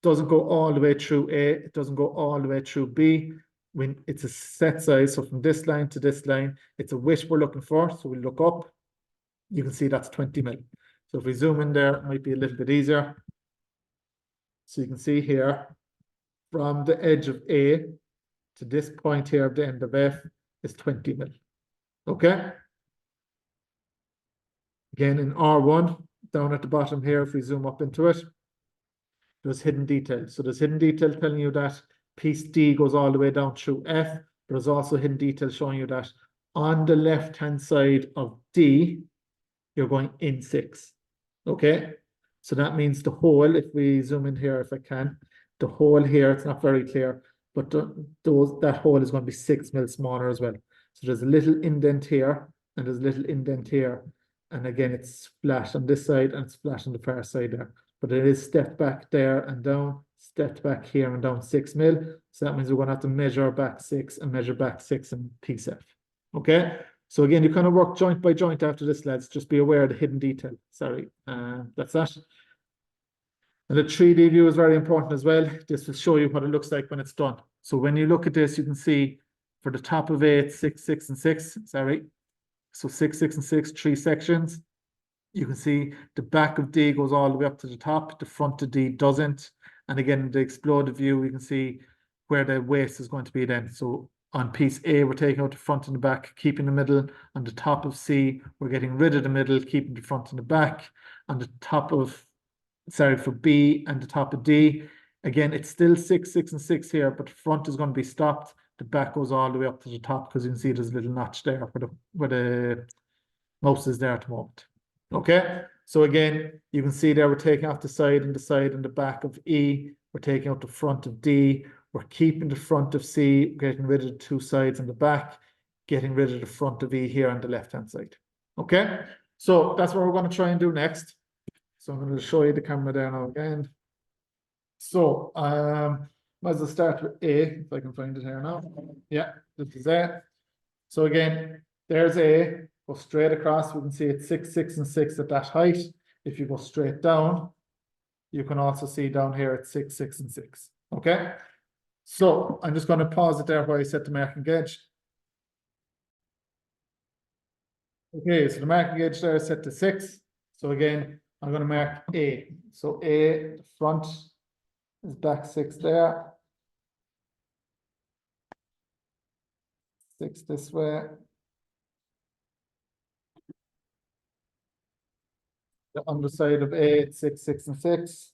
doesn't go all the way through A. It doesn't go all the way through B. When it's a set size, so from this line to this line, it's a width we're looking for. So we look up, you can see that's 20 mil. So if we zoom in there, it might be a little bit easier. So you can see here, from the edge of A to this point here at the end of F is 20 mil. Okay? Again, in R1, down at the bottom here, if we zoom up into it, there's hidden detail. So there's hidden detail telling you that piece D goes all the way down through F. There's also hidden detail showing you that on the left-hand side of D, you're going in 6. Okay? So that means the hole, if we zoom in here, if I can, the hole here, it's not very clear, but that hole is going to be 6 mil smaller as well. So there's a little indent here, and there's a little indent here. And again, it's flat on this side, and it's flat on the far side there. But it is stepped back there and down, stepped back here and down 6 mil. So that means we're going to have to measure back 6 and measure back 6 in piece F. Okay? So again, you kind of work joint by joint after this, lads. Just be aware of the hidden detail. Sorry, that's that. And the 3D view is very important as well. This will show you what it looks like when it's done. So when you look at this, you can see for the top of A, it's 6, 6, and 6. Sorry. So 6, 6, and 6, 3 sections. You can see the back of D goes all the way up to the top. The front of D doesn't. And again, the exploded view, you can see where the waist is going to be then. So on piece A, we're taking out the front and the back, keeping the middle. On the top of C, we're getting rid of the middle, keeping the front and the back. On the top of, sorry, for B and the top of D, again, it's still 6, 6, and 6 here, but the front is going to be stopped. The back goes all the way up to the top because you can see there's a little notch there where the mouse is there at the moment. Okay, so again, you can see there we're taking off the side and the back of E. We're taking out the front of D. We're keeping the front of C, getting rid of the 2 sides and the back, getting rid of the front of E here on the left-hand side. Okay, so that's what we're going to try and do next. So I'm going to show you the camera there now again. So might as well start with A, if I can find it here now. Yeah, this is A. So again, there's A. Go straight across, we can see it's 6, 6, and 6 at that height. If you go straight down, you can also see down here it's 6, 6, and 6. Okay, so I'm just going to pause it there while I set the marking gauge. Okay, so the marking gauge there is set to 6. So again, I'm going to mark A. So A, the front is back 6 there. 6 this way. The underside of A, it's 6, 6, and 6.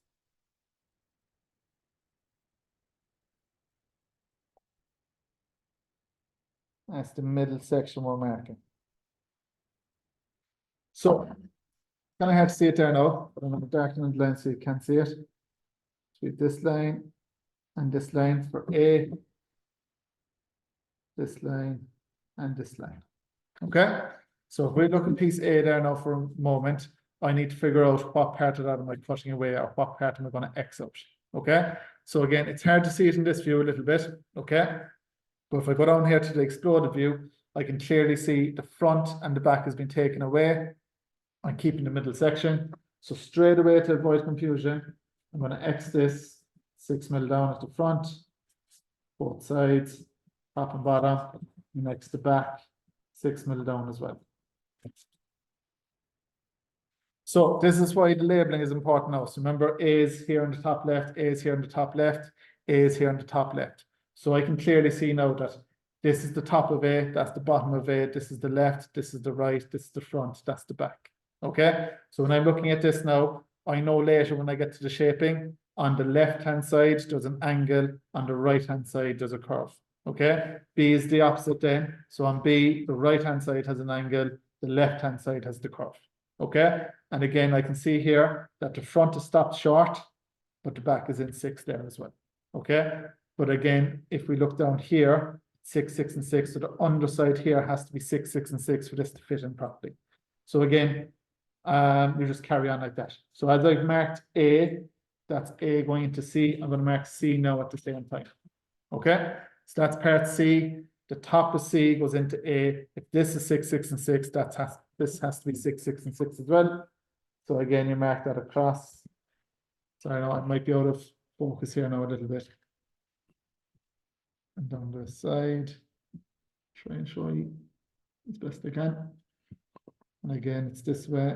That's the middle section we're marking. So, kind of have to see it there now, but I'm going to darken the line so you can't see it. between this line and this line for A, this line and this line. Okay, so if we look at piece A there now for a moment, I need to figure out what part of that am I cutting away or what part am I going to X out. Okay, so again, it's hard to see it in this view a little bit. Okay, but if I go down here to the exploded view, I can clearly see the front and the back has been taken away. I'm keeping the middle section. So straight away to avoid confusion, I'm going to X this 6 mil down at the front, both sides, top and bottom, and X the back 6 mil down as well. So this is why the labeling is important now. So remember, A is here on the top left, A is here on the top left, A is here on the top left. So I can clearly see now that this is the top of A, that's the bottom of A, this is the left, this is the right, this is the front, that's the back. Okay, so when I'm looking at this now, I know later when I get to the shaping, on the left-hand side, there's an angle, on the right-hand side, there's a curve. Okay, B is the opposite then. So on B, the right-hand side has an angle, the left-hand side has the curve. Okay, and again, I can see here that the front is stopped short, but the back is in 6 there as well. Okay, but again, if we look down here, 6, 6, and 6, so the underside here has to be 6, 6, and 6 for this to fit in properly. So again, you just carry on like that. So as I've marked A, that's A going into C. I'm going to mark C now at the same time. Okay, so that's part C. The top of C goes into A. If this is 6, 6, and 6, this has to be 6, 6, and 6 as well. So again, you mark that across. Sorry, no, I might be out of focus here now a little bit. And down the side, try and show you as best I can. And again, it's this way.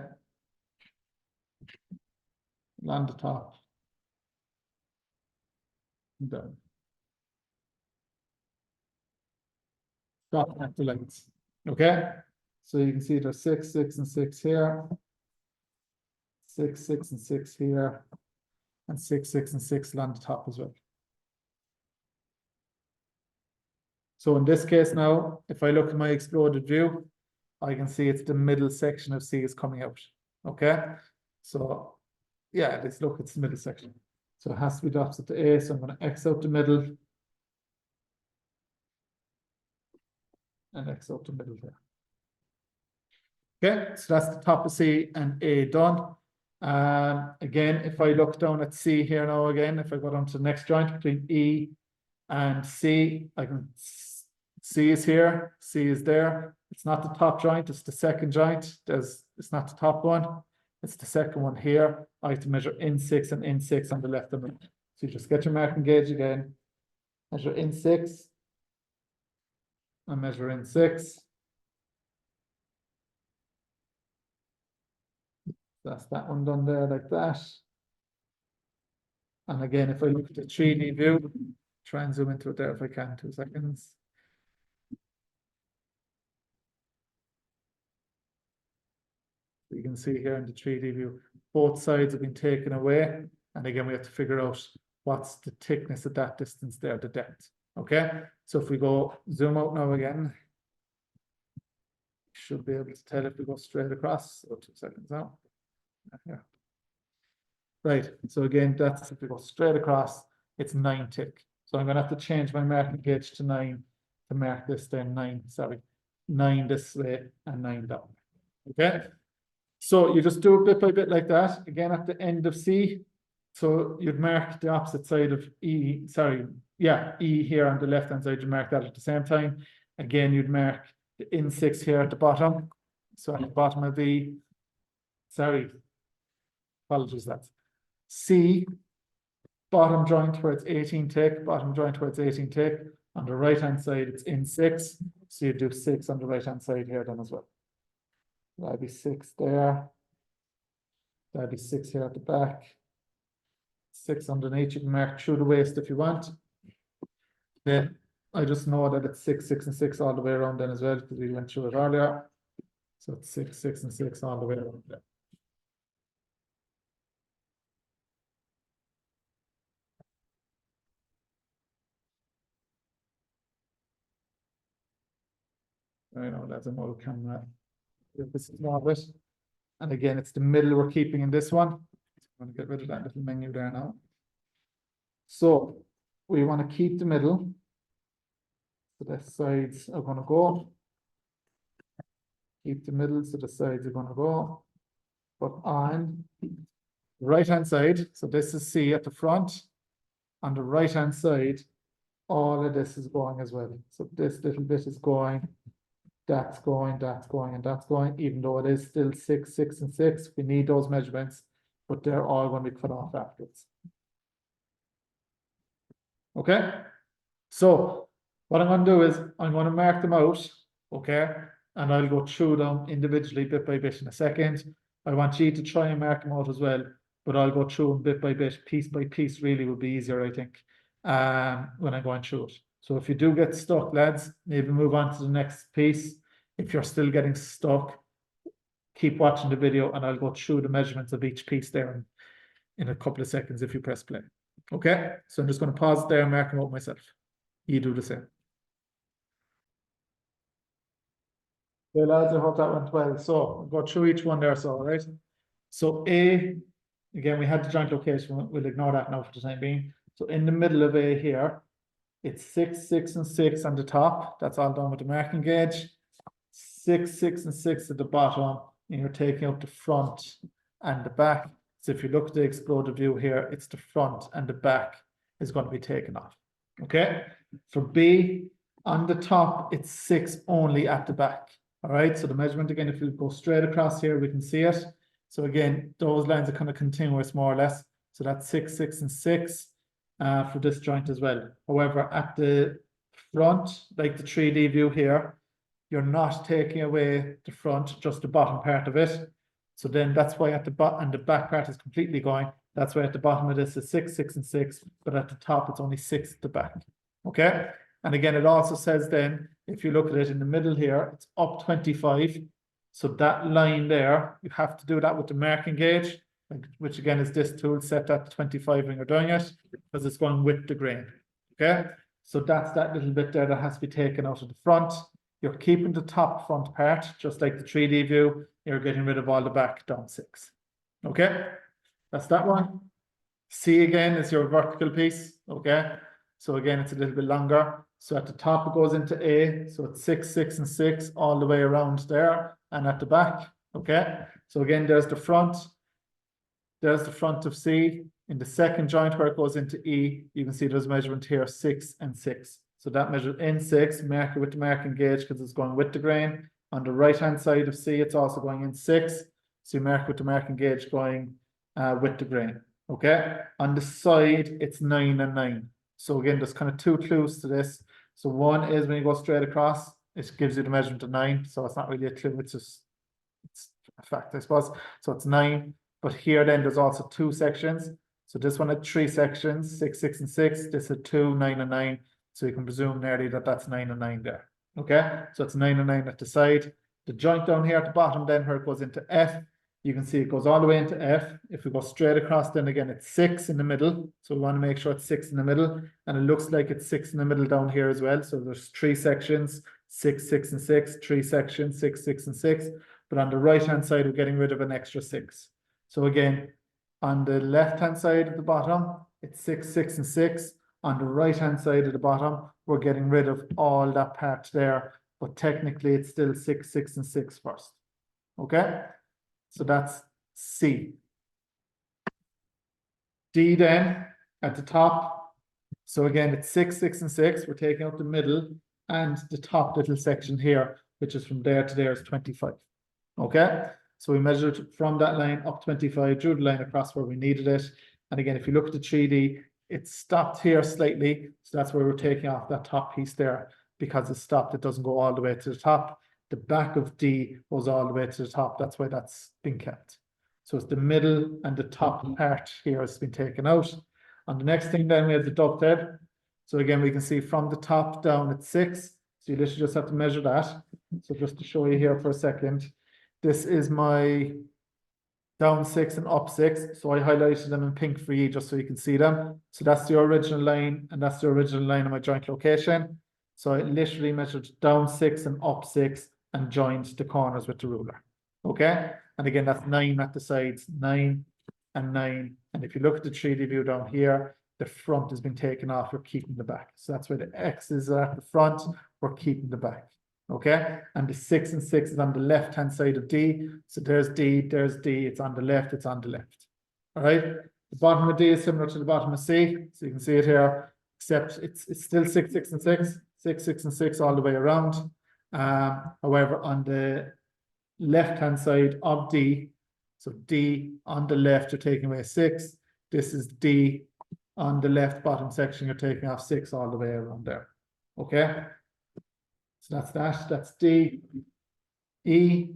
Land the top. And down. Stop at the lights. Okay. So you can see there's 6, 6, and 6 here. 6, 6, and 6 here. And 6, 6, and 6 land the top as well. So in this case now, if I look at my exploded view, I can see it's the middle section of C is coming out. Okay. So yeah, let's look, it's the middle section. So it has to be the opposite to A. So I'm going to X out the middle. And X out the middle here. Okay, so that's the top of C and A done. Again, if I look down at C here now again, if I go down to the next joint between E and C, I can C is here, C is there. It's not the top joint, it's the second joint. It's not the top one, it's the second one here. I have to measure in 6 and in 6 on the left and right. So you just get your marking gauge again, measure in 6, and measure in 6. That's that one done there like that. And again, if I look at the 3D view, try and zoom into it there if I can, 2 seconds. You can see here in the 3D view, both sides have been taken away. And again, we have to figure out what's the thickness at that distance there, the depth. Okay, so if we go zoom out now again, should be able to tell if we go straight across. So 2 seconds now. Yeah. Right, so again, that's if we go straight across, it's 9 tick. So I'm going to have to change my marking gauge to 9 to mark this then 9, sorry, 9 this way and 9 down. Okay, so you just do it bit by bit like that. Again, at the end of C, so you'd mark the opposite side of E, sorry, yeah, E here on the left-hand side, you mark that at the same time. Again, you'd mark the in 6 here at the bottom. So at the bottom of E, sorry, apologies, that's C, bottom joint where it's 18 tick, bottom joint where it's 18 tick. On the right-hand side, it's in 6. So you do 6 on the right-hand side here then as well. That'd be 6 there. That'd be 6 here at the back. 6 underneath, you can mark through the waist if you want. Then I just know that it's 6, 6, and 6 all the way around then as well, because we went through it earlier. So it's 6, 6, and 6 all the way around there. I know that's an old camera. This is more of it. And again, it's the middle we're keeping in this one. I'm going to get rid of that little menu there now. So we want to keep the middle. So the sides are going to go. Keep the middle, so the sides are going to go. But on the right-hand side, so this is C at the front. On the right-hand side, all of this is going as well. So this little bit is going, that's going, that's going, and that's going, even though it is still 6, 6, and 6. We need those measurements, but they're all going to be cut off afterwards. Okay? So what I'm going to do is I'm going to mark them out, okay? And I'll go through them individually, bit by bit in a second. I want you to try and mark them out as well, but I'll go through them bit by bit, piece by piece, really would be easier, I think, when I'm going through it. So if you do get stuck, lads, maybe move on to the next piece. If you're still getting stuck, keep watching the video and I'll go through the measurements of each piece there in a couple of seconds if you press play. Okay, so I'm just going to pause there and mark them out myself. You do the same. Okay, lads, I hope that went well. So we'll go through each one there, so all right. So A, again, we had the joint location, we'll ignore that now for the time being. So in the middle of A here, it's 6, 6, and 6 on the top. That's all done with the marking gauge. 6, 6, and 6 at the bottom, and you're taking up the front and the back. So if you look at the exploded view here, it's the front and the back is going to be taken off. Okay. For B, on the top, it's 6 only at the back. All right. So the measurement again, if we go straight across here, we can see it. So again, those lines are kind of continuous more or less. So that's 6, 6, and 6 for this joint as well. However, at the front, like the 3D view here, you're not taking away the front, just the bottom part of it. So then that's why at the bottom, and the back part is completely going. That's why at the bottom of this is 6, 6, and 6, but at the top it's only 6 at the back. Okay. And again, it also says then, if you look at it in the middle here, it's up 25. So that line there, you have to do that with the marking gauge, which again is this tool, set that to 25 when you're doing it, because it's going with the grain. Okay. So that's that little bit there that has to be taken out of the front. You're keeping the top front part, just like the 3D view. You're getting rid of all the back down 6. Okay, that's that one. C again is your vertical piece. Okay, so again, it's a little bit longer. So at the top, it goes into A. So it's 6, 6, and 6 all the way around there and at the back. Okay, so again, there's the front. There's the front of C. In the second joint where it goes into E, you can see there's measurement here 6 and 6. So that measured in 6, mark it with the marking gauge because it's going with the grain. On the right-hand side of C, it's also going in 6. So you mark with the marking gauge going with the grain. Okay. On the side, it's 9 and 9. So again, there's kind of 2 clues to this. So one is when you go straight across, it gives you the measurement of 9. So it's not really a clue, it's just it's a fact, I suppose. So it's 9. But here then there's also 2 sections. So this one had 3 sections, 6, 6, and 6. This had 2, 9, and 9. So you can presume nearly that that's 9 and 9 there. Okay, so it's 9 and 9 at the side. The joint down here at the bottom then where it goes into F, you can see it goes all the way into F. If we go straight across, then again, it's 6 in the middle. So we want to make sure it's 6 in the middle. And it looks like it's 6 in the middle down here as well. So there's 3 sections, 6, 6, and 6, 3 sections, 6, 6, and 6. But on the right-hand side, we're getting rid of an extra 6. So again, on the left-hand side at the bottom, it's 6, 6, and 6. On the right-hand side of the bottom, we're getting rid of all that part there, but technically it's still 6, 6, and 6 first. Okay, so that's C. D then at the top. So again, it's 6, 6, and 6. We're taking out the middle and the top little section here, which is from there to there is 25. Okay, so we measured from that line up 25, drew the line across where we needed it. And again, if you look at the 3D, it stopped here slightly. So that's where we're taking off that top piece there because it stopped. It doesn't go all the way to the top. The back of D goes all the way to the top. That's why that's been kept. So it's the middle and the top part here has been taken out. On the next thing then we have the dovetail. So again, we can see from the top down it's 6. So you literally just have to measure that. So just to show you here for a second, this is my down 6 and up 6. So I highlighted them in pink for you just so you can see them. So that's the original line and that's the original line of my joint location. So I literally measured down 6 and up 6 and joined the corners with the ruler. Okay. And again, that's 9 at the sides, 9 and 9. And if you look at the 3D view down here, the front has been taken off, we're keeping the back. So that's where the X is at the front, we're keeping the back. Okay, and the 6 and 6 is on the left hand side of D. So there's D, it's on the left, it's on the left. All right, the bottom of D is similar to the bottom of C, so you can see it here, except it's still 6, 6, and 6, 6, 6, and 6 all the way around. However, on the left hand side of D, so D on the left, you're taking away 6. This is D on the left bottom section, you're taking off 6 all the way around there. Okay. So that's D. E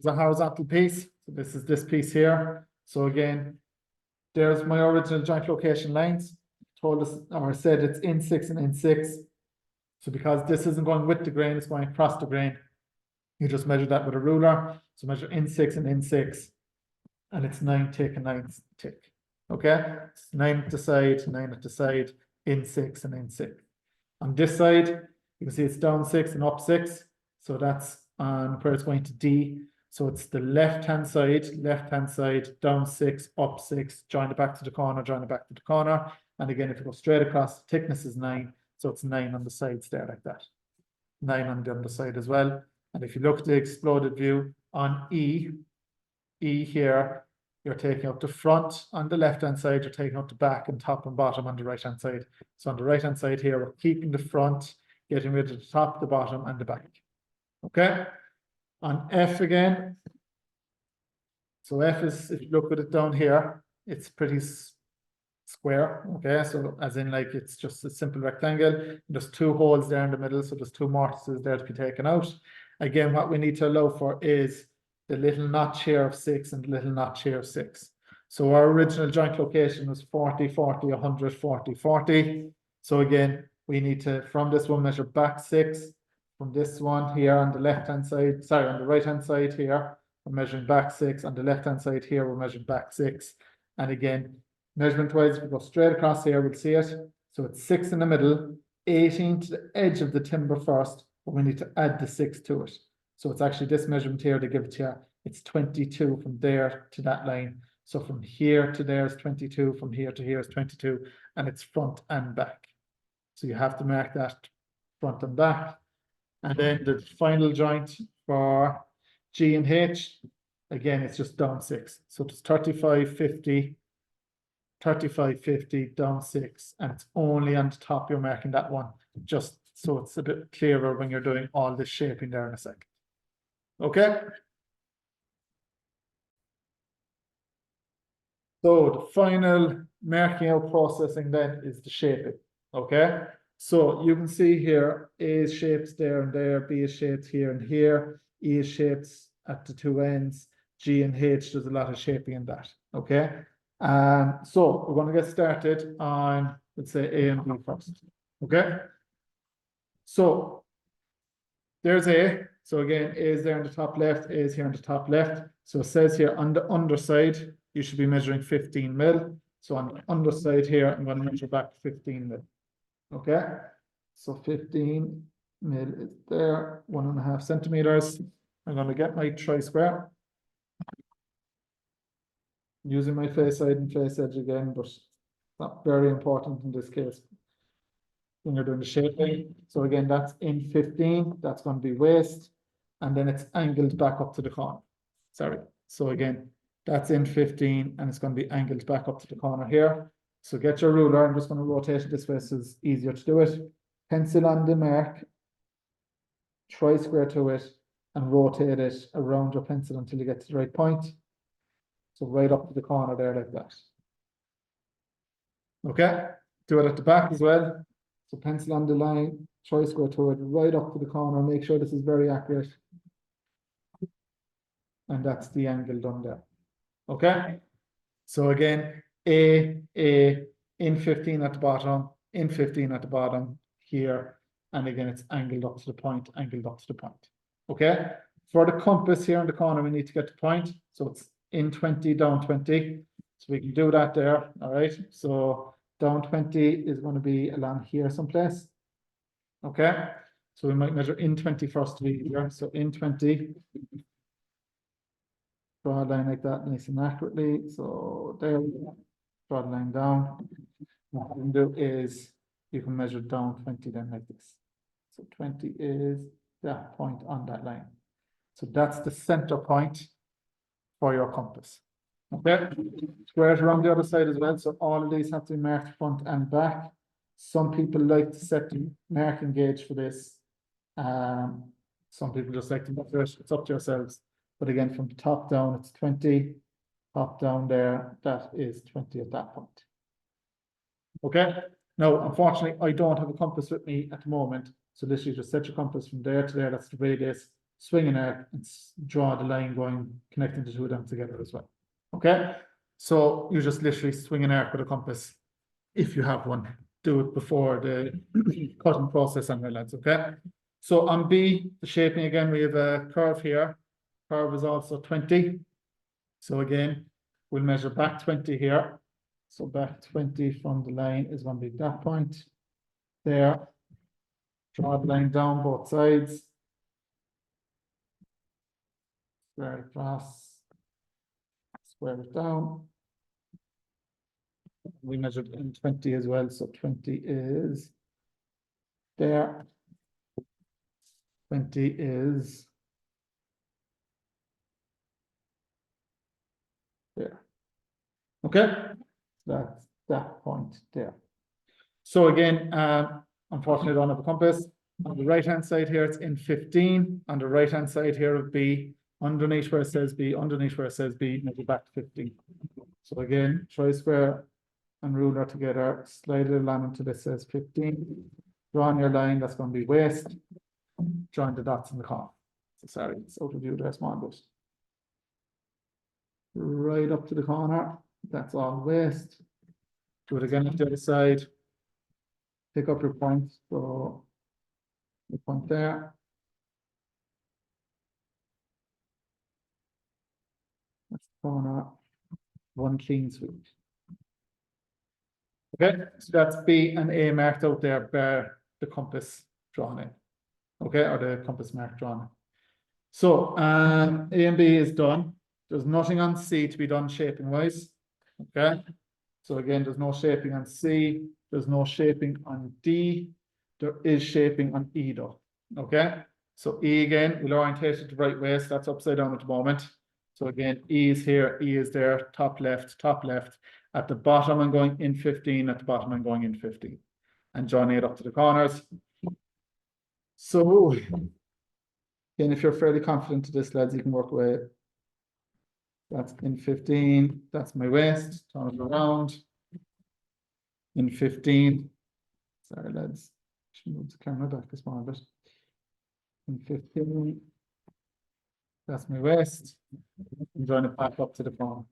is a horizontal piece. So this is this piece here. So again, there's my original joint location lines. Told us or said it's in 6 and in 6. So because this isn't going with the grain, it's going across the grain. You just measure that with a ruler. So measure in 6 and in 6. And it's 9 tick and 9 tick. Okay? It's 9 at the side, 9 at the side, in 6 and in 6. On this side, you can see it's down 6 and up 6. So that's on where it's going to D. So it's the left-hand side, down 6, up 6, join it back to the corner, join it back to the corner. And again, if you go straight across, thickness is 9. So it's 9 on the sides there like that. 9 on the underside as well. And if you look at the exploded view on E here, you're taking out the front on the left-hand side, you're taking out the back and top and bottom on the right-hand side. So on the right-hand side here, we're keeping the front, getting rid of the top, the bottom, and the back. Okay? On F again. So F is, if you look at it down here, it's pretty square. Okay, so as in like it's just a simple rectangle. There's 2 holes there in the middle, so there's 2 mortises there to be taken out. Again, what we need to allow for is the little notch here of 6 and the little notch here of 6. So our original joint location was 40, 40, 100, 40, 40. So again, we need to, from this one, measure back 6. From this one here on the left-hand side, sorry, on the right-hand side here, we're measuring back 6. On the left-hand side here, we're measuring back 6. And again, measurement-wise, if we go straight across here, we'll see it. So it's 6 in the middle, 18 to the edge of the timber first, but we need to add the 6 to it. So it's actually this measurement here to give it to you. It's 22 from there to that line. So from here to there is 22, from here to here is 22, and it's front and back. So you have to mark that front and back. And then the final joint for G and H, again, it's just down 6. So it's 35, 50, 35, 50, down 6, and it's only on the top you're marking that one, just so it's a bit clearer when you're doing all this shaping there in a second. Okay? So the final marking out processing then is the shaping. Okay? So you can see here, A is shapes there and there, B is shapes here and here, E is shapes at the 2 ends, G and H, there's a lot of shaping in that. Okay? So we're going to get started on, let's say, A and B first. Okay? So there's A. So again, A is there on the top left, A is here on the top left. So it says here on the underside, you should be measuring 15 mil. So on the underside here, I'm going to measure back 15 mil. Okay? So 15 mil is there, 1.5 centimeters. I'm going to get my tri-square. Using my face side and face edge again, but not very important in this case when you're doing the shaping. So again, that's in 15, that's going to be waist, and then it's angled back up to the corner. Sorry. So again, that's in 15, and it's going to be angled back up to the corner here. So get your ruler, I'm just going to rotate it this way so it's easier to do it. Pencil on the mark, tri-square to it, and rotate it around your pencil until you get to the right point. So right up to the corner there like that. Okay, do it at the back as well. So pencil on the line, tri-square to it, right up to the corner. Make sure this is very accurate. And that's the angle done there. Okay, so again, A, in 15 at the bottom, in 15 at the bottom here. And again, it's angled up to the point, angled up to the point. Okay, for the compass here in the corner, we need to get the point. So it's in 20, down 20. So we can do that there. All right. So down 20 is going to be along here someplace. Okay. So we might measure in 20 first to be here. So in 20, draw a line like that nice and accurately. So there we go. Draw the line down. What you can do is you can measure down 20 then like this. So 20 is that point on that line. So that's the center point for your compass. Okay, squares around the other side as well. So all of these have to be marked front and back. Some people like to set the marking gauge for this. Some people just like to measure it. It's up to yourselves. But again, from the top down, it's 20. Top down there, that is 20 at that point. Okay. Now, unfortunately, I don't have a compass with me at the moment. So literally just set your compass from there to there. That's the radius. Swing an arc and draw the line going, connecting the two of them together as well. Okay. So you just literally swing an arc with a compass if you have one. Do it before the cutting process on your lads. Okay. So on B, the shaping again, we have a curve here. Curve is also 20. So again, we'll measure back 20 here. So back 20 from the line is going to be that point there. Draw the line down both sides. Square it across. Square it down. We measured in 20 as well. So 20 is there. 20 is there. Okay. That's that point there. So again, unfortunately, I don't have a compass. On the right-hand side here, it's in 15. On the right-hand side here of B, underneath where it says B, underneath where it says B, measure back to 15. So again, tri-square and ruler together, slide it along until it says 15. Draw on your line, that's going to be waist. Join the dots in the corner. So sorry, it's out of view there, small bit. Right up to the corner, that's all waist. Do it again on the other side. Pick up your point, so the point there. That's the corner, one clean sweep. Okay, so that's B and A marked out there, bear the compass drawn in. Okay, or the compass mark drawn in. So A and B is done. There's nothing on C to be done shaping wise. Okay, so again, there's no shaping on C. There's no shaping on D. There is shaping on E though. Okay, so E again, we'll orientate it the right way. So that's upside down at the moment. So again, E is here, E is there, top left, top left. At the bottom, I'm going in 15. At the bottom, I'm going in 15. And joining it up to the corners. So, again, if you're fairly confident to this, lads, you can work away. That's in 15. That's my waist. Turn it around. In 15. Sorry, lads. Should move the camera back a small bit. In 15. That's my waist. And join it back up to the corner.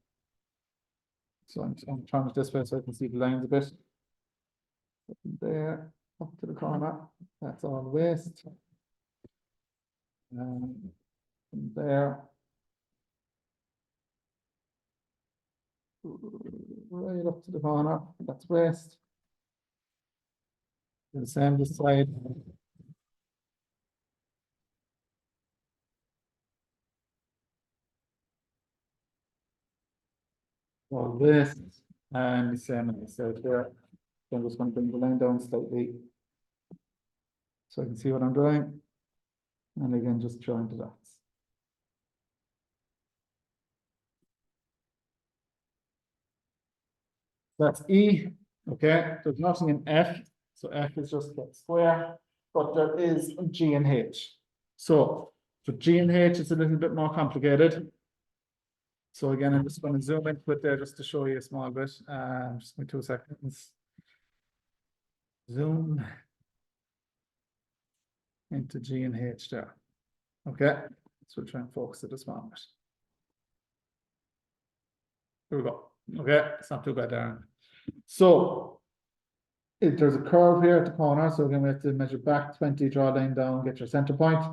So I'm trying it this way so I can see the lines a bit. There, up to the corner. That's all waist. From there. Right up to the corner. That's waist. Do the same this side. All waist. And the same as I said there. I'm just going to bring the line down slightly so I can see what I'm doing. And again, just join the dots. That's E. Okay, there's nothing in F. So F is just that square, but there is G and H. So for G and H, it's a little bit more complicated. So again, I'm just going to zoom into it there just to show you a small bit. Just give me 2 seconds. Zoom into G and H there. Okay, so we'll try and focus it a small bit. Here we go. Okay, it's not too bad there. So if there's a curve here at the corner, so again we have to measure back 20, draw a line down, get your center point.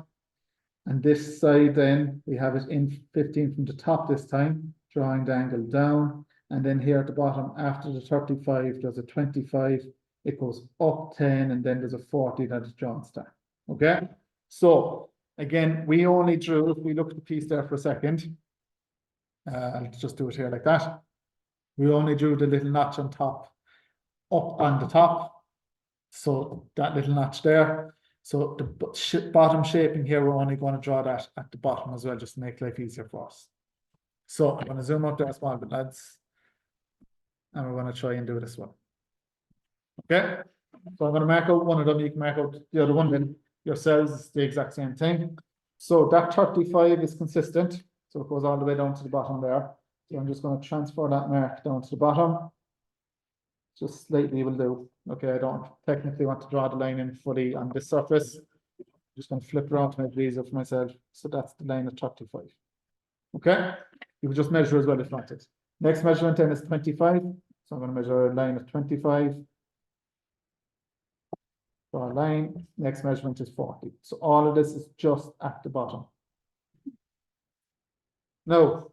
And this side then we have it in 15 from the top this time, drawing the angle down. And then here at the bottom, after the 35, there's a 25, it goes up 10, and then there's a 40 that is drawn down. Okay, so again, we only drew, if we look at the piece there for a second, I'll just do it here like that. We only drew the little notch on top up on the top. So that little notch there. So the bottom shaping here, we're only going to draw that at the bottom as well, just to make life easier for us. So I'm going to zoom out there a small bit, lads. And we're going to try and do this one. Okay. So I'm going to mark out one of them. You can mark out the other one then yourselves. It's the exact same thing. So that 35 is consistent. So it goes all the way down to the bottom there. So I'm just going to transfer that mark down to the bottom. Just slightly will do. Okay, I don't technically want to draw the line in fully on this surface. I'm just going to flip around to make it easier for myself. So that's the line of 35. Okay, you will just measure as well if you want it. Next measurement then is 25. So I'm going to measure a line of 25. Draw a line. Next measurement is 40. So all of this is just at the bottom. Now,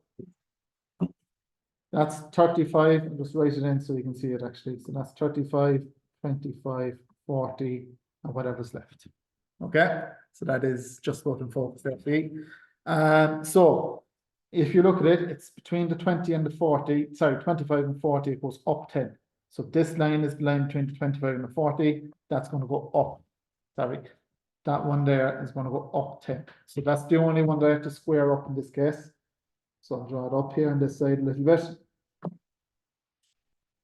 that's 35. I'll just write it in so you can see it actually. So that's 35, 25, 40, and whatever's left. Okay, so that is just about in focus there for you. So if you look at it, it's between the 20 and the 40, sorry, 25 and 40, it goes up 10. So this line is the line between the 25 and the 40. That's going to go up. Sorry, that one there is going to go up 10. So that's the only one that I have to square up in this case. So I'll draw it up here on this side a little bit.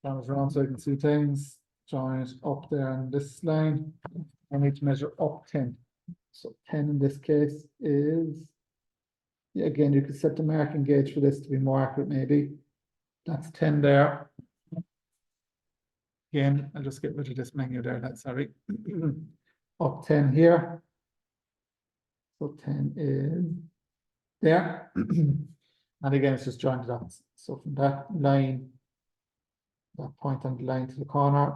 Turn it around so you can see things. Drawing it up there on this line. I need to measure up 10. So 10 in this case is, yeah, again, you could set the marking gauge for this to be more accurate maybe. That's 10 there. Again, I'll just get rid of this menu there, that's sorry. Up 10 here. So 10 is there. And again, it's just joined up. So from that line, that point on the line to the corner,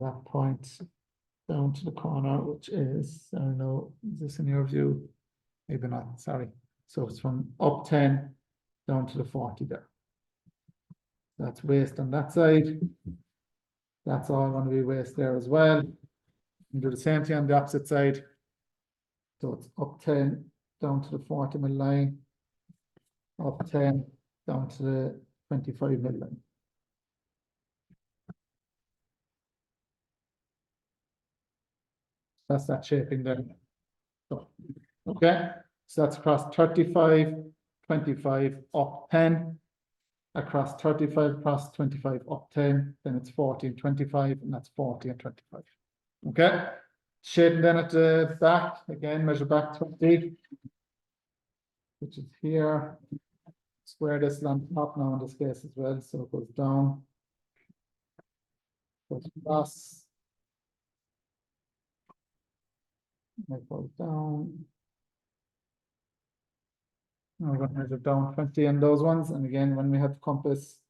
that point down to the corner, which is, I don't know, is this in your view? Maybe not, sorry. So it's from up 10 down to the 40 there. That's waist on that side. That's all going to be waist there as well. And do the same thing on the opposite side. So it's up 10 down to the 40 mil line, up 10 down to the 25 mil line. That's that shaping there. So, okay, so that's across 35, 25, up 10, across 35, across 25, up 10, then it's 40 and 25, and that's 40 and 25. Okay. Shaping then at the back, again, measure back 20, which is here. Square this on top now in this case as well, so it goes down, goes across, it goes down. Now we're going to measure down 20 on those ones, and again, when we have the compass,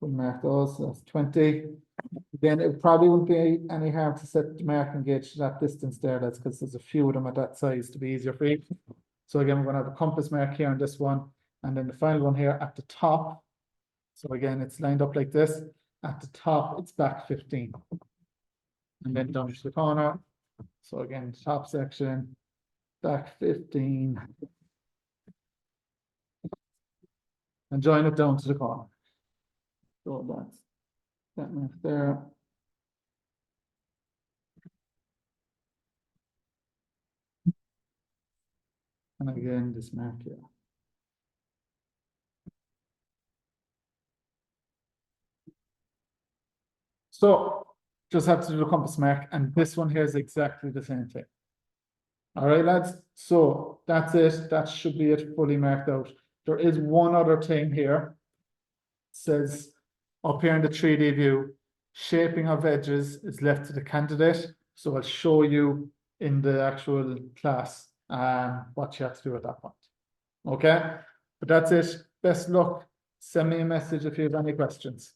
we'll mark those, so that's 20. Again, it probably wouldn't be any harm to set the marking gauge to that distance there. That's because there's a few of them at that size to be easier for you. So again, we're going to have a compass mark here on this one, and then the final one here at the top. So again, it's lined up like this. At the top, it's back 15. And then down to the corner. So again, top section, back 15. And join it down to the corner. So that's that mark there. And again, this mark here. So just have to do the compass mark, and this one here is exactly the same thing. All right, lads. So that's it. That should be it fully marked out. There is one other thing here. It says up here in the 3D view, shaping of edges is left to the candidate. So I'll show you in the actual class what you have to do at that point. Okay, but that's it. Best luck. Send me a message if you have any questions.